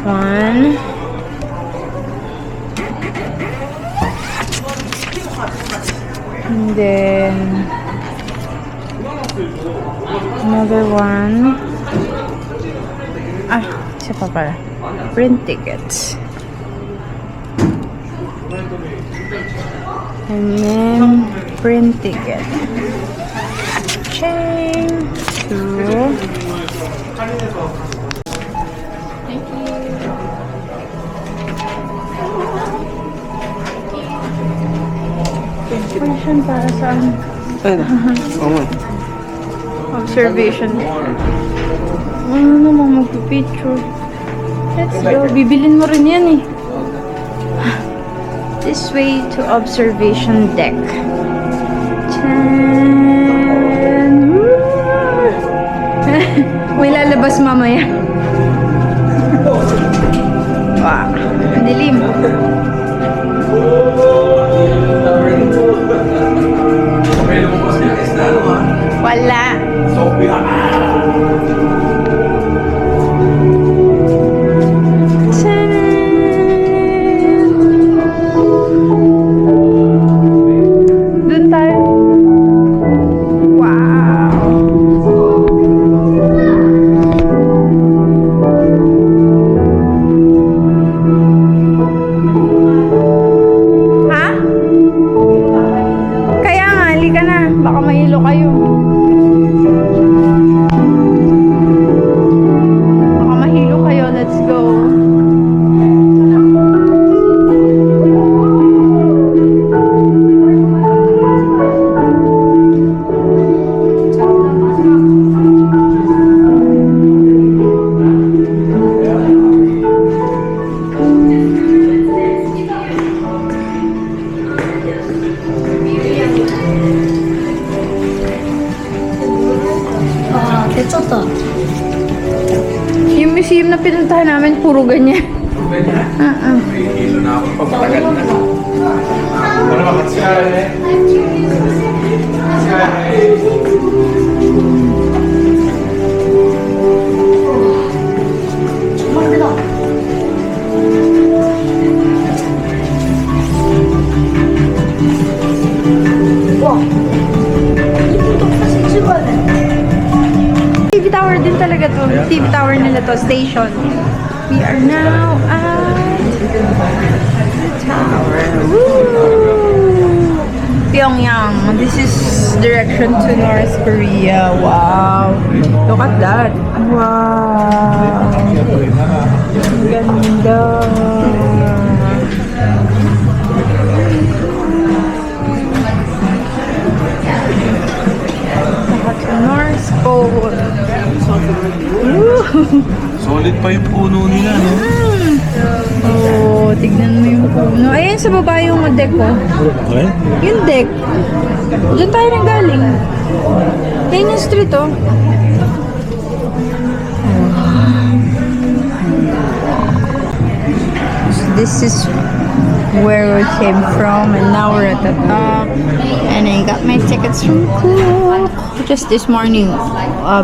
1. And then another one. Isa pa pala. Print tickets. And then, print ticket. Ching! Two. Question para saan? Ayun. Oo nga. Observation. Ano naman magpipicture? Let's go. Bibilin mo rin yan eh. This way to observation deck. Chan! May lalabas mamaya. Wow. Ang dilim. Wala. Doon tayo. Wow. Ha? Kaya nga, halika na. Baka mahilo kayo. Baka mahilo kayo. Let's go. Yung museum na pinuntahan namin, puro ganyan. Hilo na ako pagpatagal na. Ano ba kasi TV tower din talaga to. TV tower nila to, station. We are now at the tower. Woo! Pyongyang. This is direction to North Korea. Wow. Look at that. Wow. Ganda. North Pole. solid pa yung puno nila, no? Oh, tignan mo yung puno. Ayan sa baba yung deck ko. Okay. Yung deck. Diyan tayo nang galing. Yan yung street, oh. This is where we came from, and now we're at the top. And I got my tickets from Cook just this morning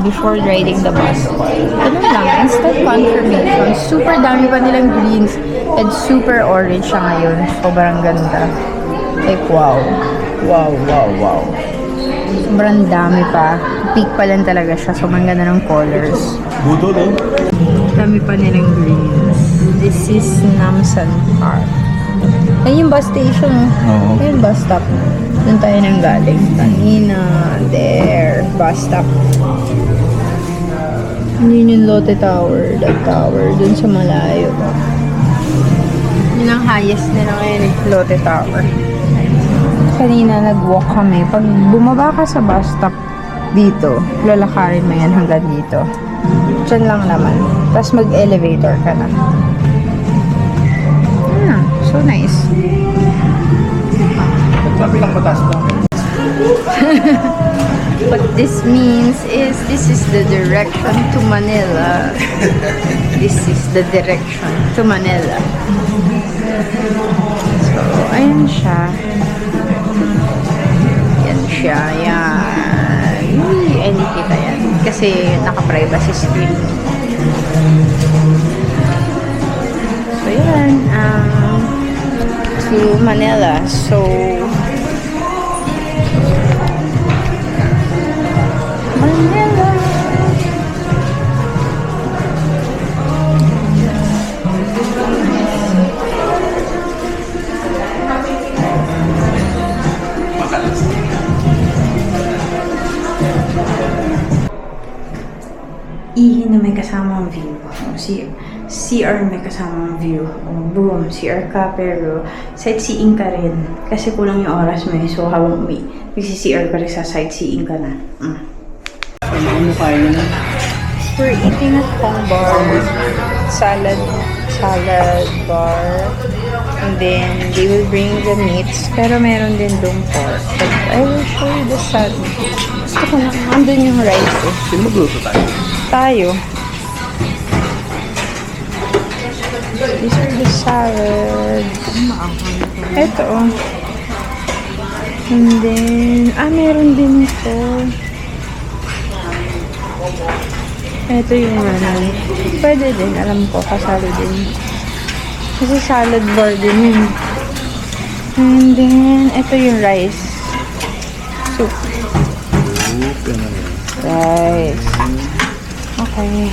before riding the bus. Ganun lang, instant confirmation. Super dami pa nilang greens and super orange siya ngayon. Sobrang ganda. Like, wow. Wow, wow, wow. Sobrang dami pa. Peak pa lang talaga siya. Sobrang ganda ng colors. Budo, no? Dami pa nilang greens. This is Namsan Park. Ayun yung bus station. Oo. Ayun, bus stop. Doon tayo nang galing. Kanina. There. Bus stop. Yun yung Lotte Tower. That tower. Doon sa malayo. Yun ang highest nila ngayon eh. Lotte Tower. Kanina nag-walk kami. Pag bumaba ka sa bus stop dito, lalakarin mo yan hanggang dito. Diyan lang naman. Tapos mag-elevator ka na. So nice. Sabi lang mataas lang. What this means is this is the direction to Manila. This is the direction to Manila. So, ayan siya. Yan siya. Yan. Hindi kita yan. Kasi naka-privacy screen. So, yan. To Manila. So, Manila. ihi na may kasamang view. CR may kasamang view. Boom, CR ka pero sightseeing ka rin. Kasi kulang yung oras mo eh. So habang CR ka rin sa sightseeing ka na. Ano kain na? We're eating at Hong Bar. Salad bar. And then they will bring the meats. Pero meron din dong pork. But I will show you the salad. Gusto ko na. Andun yung rice eh. Sino magluto tayo? Tayo. These are the salads. Ito oh. And then, meron din ito. Ito yung pwede din, alam ko, kasalo din. Kasi salad bar din yun. And then, ito yung rice. Soup. Rice. Okay.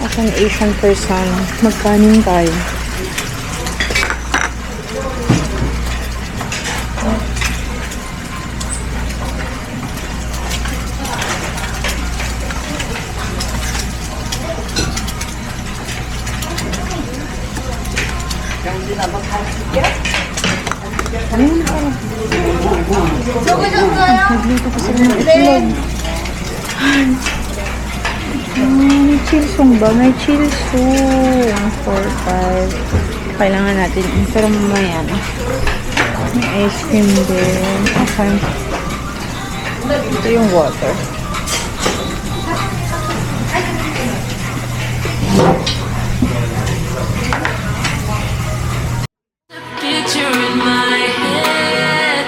As an Asian person, magkanin tayo. Nagluto kasi ng itlog. May chilsong ba? May chilsong. 4, 5. Kailangan natin. Pero mamaya na. May ice cream din. Okay. Ito yung water. Picture in my head,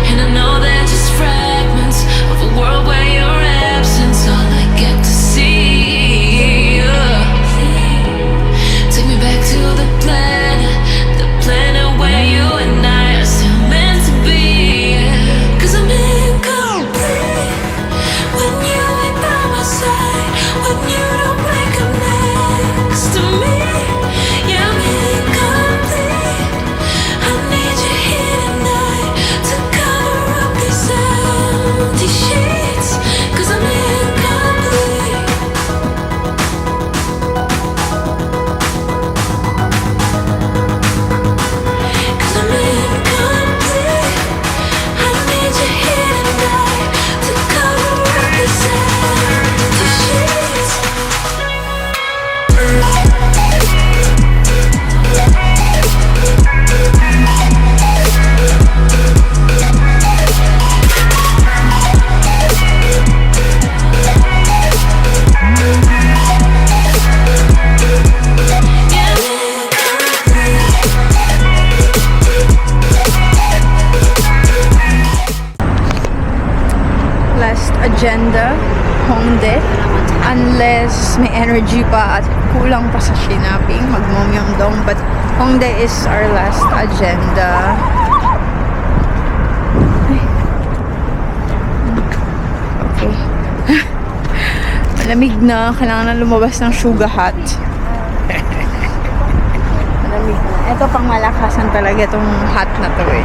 and I know they're just fragments of a world where your absence all I get to see. Take me back to the planet where you and I are still meant to be. 'Cause I'm incomplete when you ain't by my side, when you don't wake up next to me. Yeah, I'm incomplete. I need you here tonight to cover up these empty sheets. 'Cause I'm incomplete. 'Cause I'm incomplete. I need you here tonight to cover up these empty sheets. Last agenda, Hongdae. Unless may energy pa at kulang pa sa shinaping, magmumyongdong. But Hongdae is our last agenda. Ay. Okay. Malamig na. Kailangan na lumabas ng sugar hot. Malamig na. Ito pang malakasan talaga itong hot na to eh.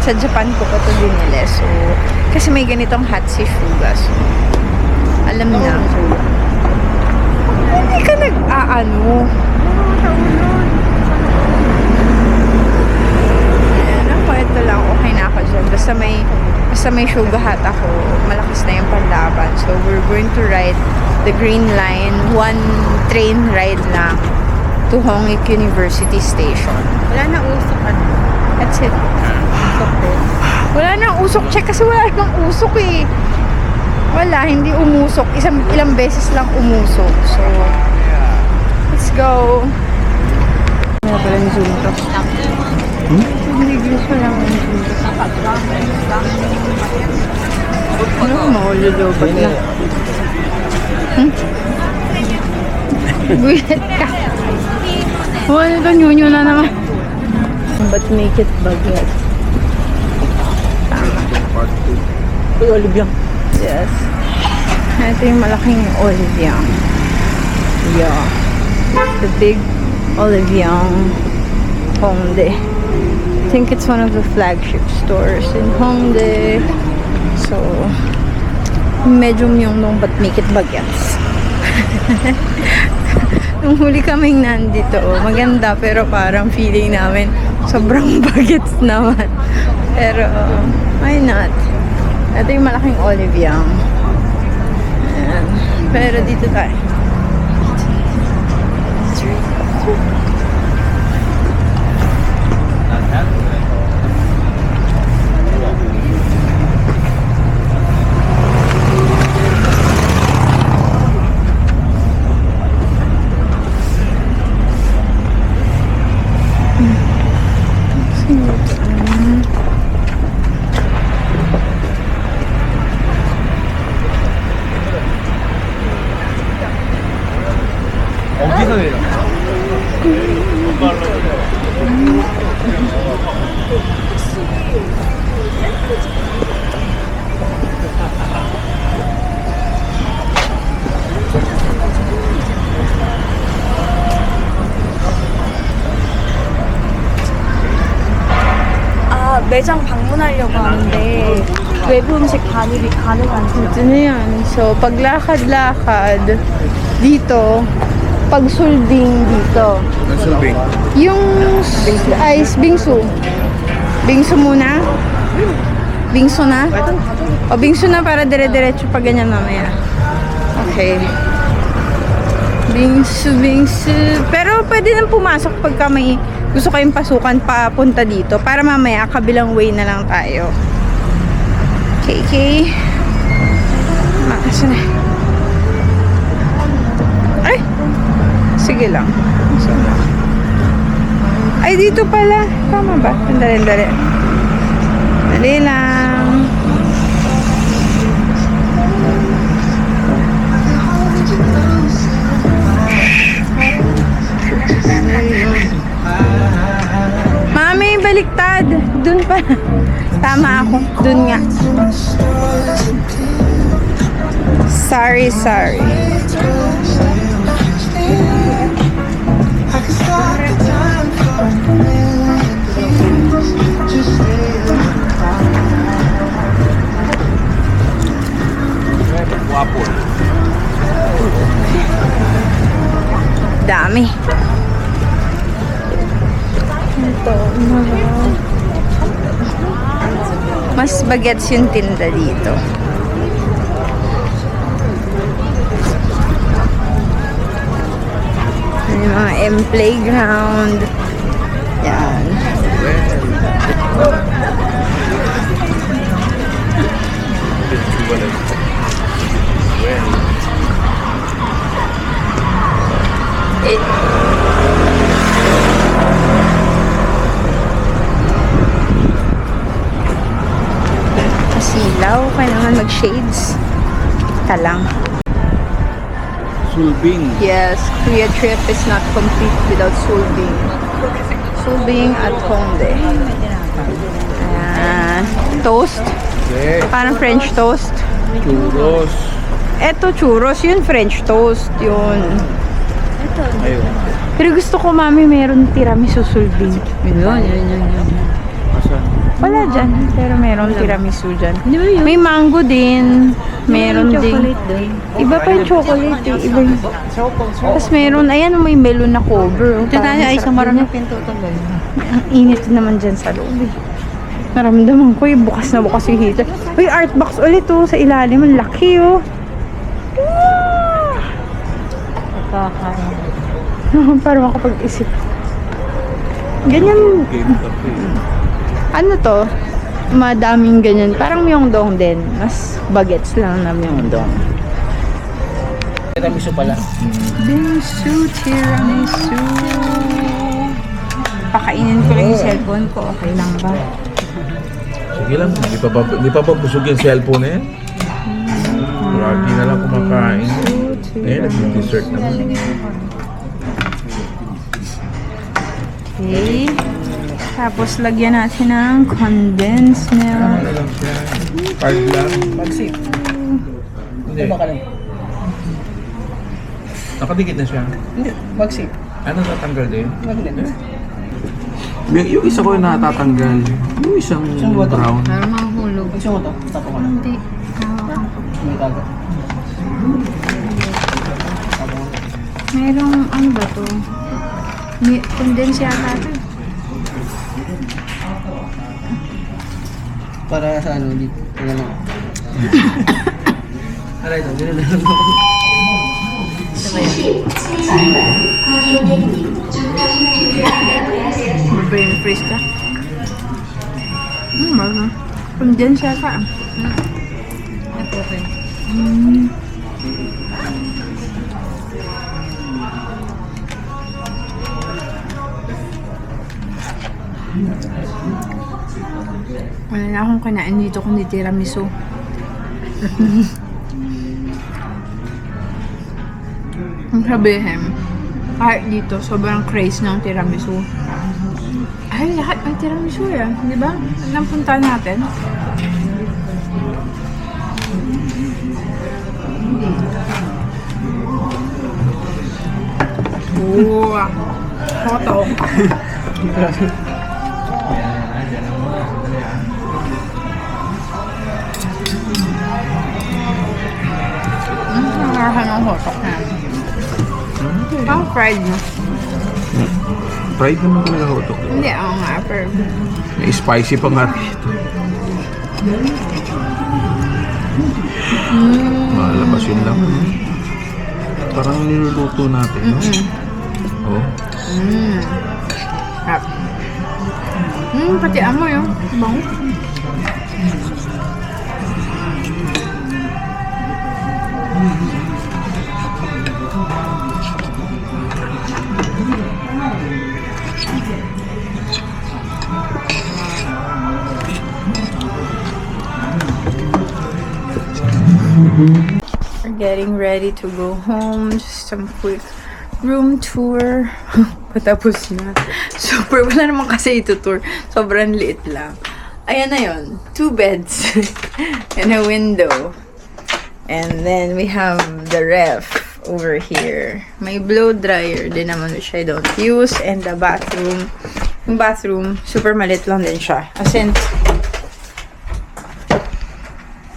Sa Japan ko pa ito binili. So, kasi may ganitong hot si Suga. So, alam na. Hindi ka nag-aano. Ayan ako, ito lang. Okay na ako dyan. Basta may Suga hot ako. Malakas na yung panlaban. So, we're going to ride the Green Line. 1 train ride lang to Hongik University Station. Wala na usok ano. That's it. Wala nang usok check kasi wala nang usok eh. Wala, hindi umusok. Ilang beses lang umusok. So, let's go. Wala pala yung zoom to. Hindi gusto lang yung zoom to. Ano, maululubat na. Gulat ka. Ano to, nyunyo na naman. But make it baguette. Part 2. Uy, Olivia. Yes. Ito yung malaking Oliviang. Yeah. The big Oliviang Hongdae. I think it's one of the flagship stores in Hongdae. So, medyo yung nung but make it bagets. Nung huli kaming nandito, maganda pero parang feeling namin sobrang bagets naman. Pero, why not? Ito yung malaking olive yum. Ayan. Pero dito tayo. 어디서 내려? 매장 방문하려고 하는데 외부 음식 반입이 가능한지. Ito na yan. So, paglakad-lakad dito, pagsulding dito. Ang sulbing. Yung ice bingsu. Bingsu muna? Bingsu na? O bingsu na para dire-diretso pa ganyan mamaya. Okay. Bingsu, bingsu. Pero pwede nang pumasok pagka may gusto kayong pasukan papunta dito. Para mamaya kabilang way na lang tayo. Okay, okay. Asa na? Ay! Sige lang. Ay, dito pala. Tama ba? Dali, dali. Dali lang. Mami, baliktad. Dun pa. Tama ako. Dun nga. Sorry, sorry. Guwapo. Dami. Ito, mas bagets yung tinda dito. Yung mga M-playground. Yan. Kasilaw, kailangan mag-shades. Ka lang. sulbing. Yes, Korea trip is not complete without sulbing. Sulbing at Hongdae. Ayan. Toast. Okay. Parang French toast. Churros. Eto, churros. Yun, French toast. Yun. Ayun. Pero gusto ko, mami, meron tiramisu sulbing. Yun. Asan? Wala dyan. Pero meron tiramisu dyan. Di ba yun? May mango din. Meron din. Chocolate doon. Iba pa yung chocolate eh. Iba yung... Tapos meron, ayan, may melon na cover. Ito tayo ay isang marami. marami pinto tagal. Ang init naman dyan sa loob eh. Naramdaman ko yung bukas na bukas yung heater. Uy, art box ulit oh. Sa ilalim. Ang laki oh. Pagkakain. Para makapag-isip. Ganyan. Game cafe. Ano to? Madaming ganyan. Parang myeongdong din. Mas bagets lang na myeongdong. Tiramisu pala. Bingsu, tiramisu. Pakainin ko lang yung cellphone ko. Okay lang ba? Sige lang, di pa ba busog yung cellphone eh? Lagi na lang kumakain. Eh, nag-dessert naman. Okay. Tapos lagyan natin ng condensed milk. Ano lang siya? Card lang. Magsip. Hindi. Baka lang. Nakadikit na siya. Hindi, magsip. Ano natanggal din? Magnet. Yung isa ko yung natatanggal. Yung isang brown. Parang mga mahulog. Gusto mo to? Tapo ko na. Hindi. Hawakan ko. May tago. Merong, ano ba to? May condense yata ito. Para sa ano, dito. Ano? Aray ito, dito na. Brain freeze ka? Bago. Condense yata. Wala na akong kinain dito kundi tiramisu. Ang sabihin, kahit dito, sobrang craze ng tiramisu. Ay, lahat ng tiramisu yan, di ba? Anong punta natin? Wow! Hoto! Nakakahan ng hotok na. Ang fried mo. Fried naman talaga hotok. Hindi, ako nga, pero May spicy pa nga rito. Malabas yun lang. Parang niluluto natin, no? Oh. Sarap. Pati amoy yung bango. We're getting ready to go home. Just some quick room tour. Patapos na. Super, wala naman kasi ito tour. Sobrang liit lang. Ayan na yun. 2 beds. And a window. And then we have the ref over here. May blow dryer din naman which I don't use. And the bathroom. Yung bathroom, super malit lang din siya. As in,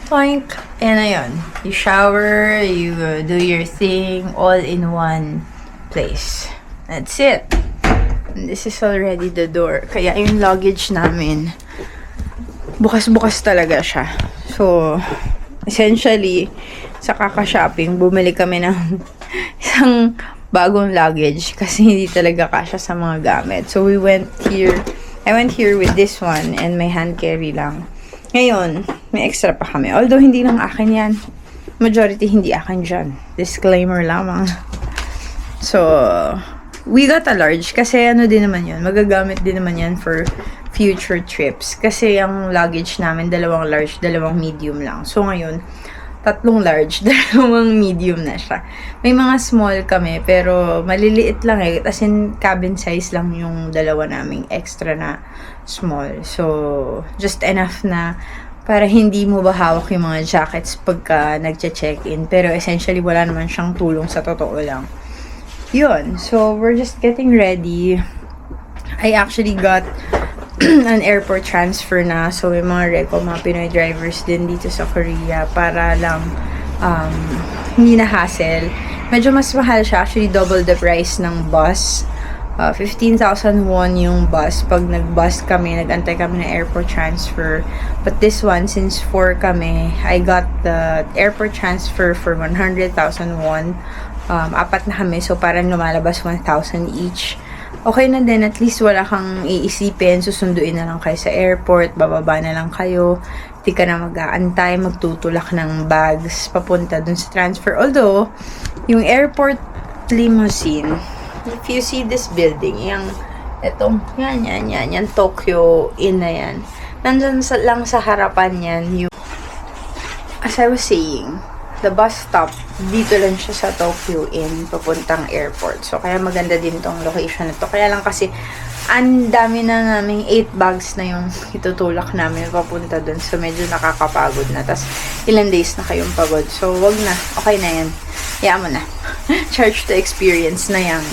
toink. Ayan na yun. You shower, you do your thing, all in one place. That's it. And this is already the door. Kaya yung luggage namin, bukas-bukas talaga siya. So, essentially, sa kaka-shopping, bumili kami ng isang bagong luggage kasi hindi talaga kasya sa mga gamit. So, I went here with this one and may hand carry lang. Ngayon, may extra pa kami. Although, hindi lang akin yan. Majority, hindi akin dyan. Disclaimer lamang. So, we got a large kasi ano din naman yun. Magagamit din naman yan for future trips. Kasi ang luggage namin, 2 large, 2 medium lang. So, ngayon, 3 large, 2 medium na siya. May mga small kami, pero maliliit lang eh. As in, cabin size lang yung 2 naming extra na small. So, just enough na para hindi mo ba hawak yung mga jackets pagka nagche-check-in. Pero essentially, wala naman siyang tulong sa totoo lang. Yun. So, we're just getting ready. I actually got an airport transfer na. So, may mga mga Pinoy drivers din dito sa Korea para lang hindi na hassle. Medyo mas mahal siya. Actually, double the price ng bus. 15,000 won yung bus. Pag nag-bus kami, nag-antay kami ng airport transfer. But this one, since 4 kami, I got the airport transfer for 100,000 won. 4 na kami. So, parang lumalabas 1,000 each. Okay na din, at least wala kang iisipin, susunduin na lang kayo sa airport, bababa na lang kayo, hindi ka na mag-aantay, magtutulak ng bags, papunta dun sa transfer. Although, yung airport limousine, if you see this building, yung, yan, Tokyo Inn na yan, nandun lang sa harapan yan, yung, as I was saying, the bus stop, dito lang siya sa Tokyo Inn, papuntang airport. So, kaya maganda din tong location na to. Kaya lang kasi, ang dami na naming 8 bags na yung itutulak namin papunta dun. So, medyo nakakapagod na. Tapos, ilang days na kayong pagod. So, wag na. Okay na yan. Hayaan mo na. Charge to experience na yung,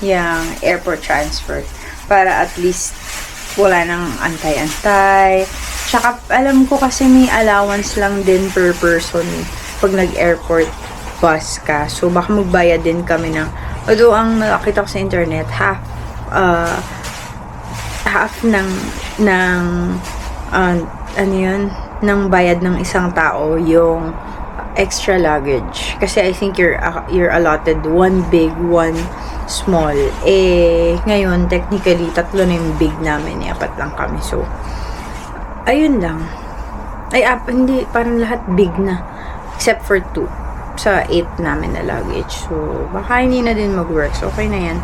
yung airport transfer. Para at least, wala nang antay-antay. Tsaka alam ko kasi may allowance lang din per person pag nag-airport bus ka. So baka magbayad din kami ng, although ang nakita ko sa internet, half ng ano yun, ng bayad ng isang tao yung extra luggage. Kasi I think you're allotted one big, one small. Eh, ngayon, technically, 3 na yung big namin. 4 lang kami. So, ayun lang. Ay, hindi, parang lahat big na. Except for 2. Sa 8 namin na luggage. So, baka hindi na din mag-work. So, okay na yan.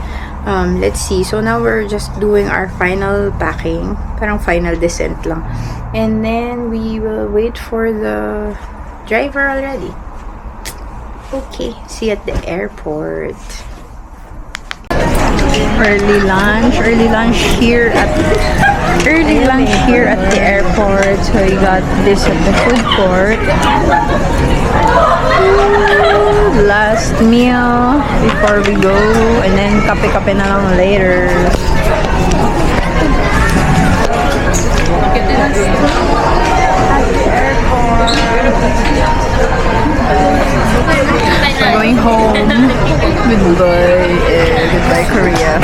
Let's see. So, now we're just doing our final packing. Parang final descent lang. And then, we will wait for the driver already. Okay. See you at the airport. Early lunch here at the airport. So we got this at the food court. Last meal before we go, and then kape-kape na lang later. We're going home. Goodbye, Korea.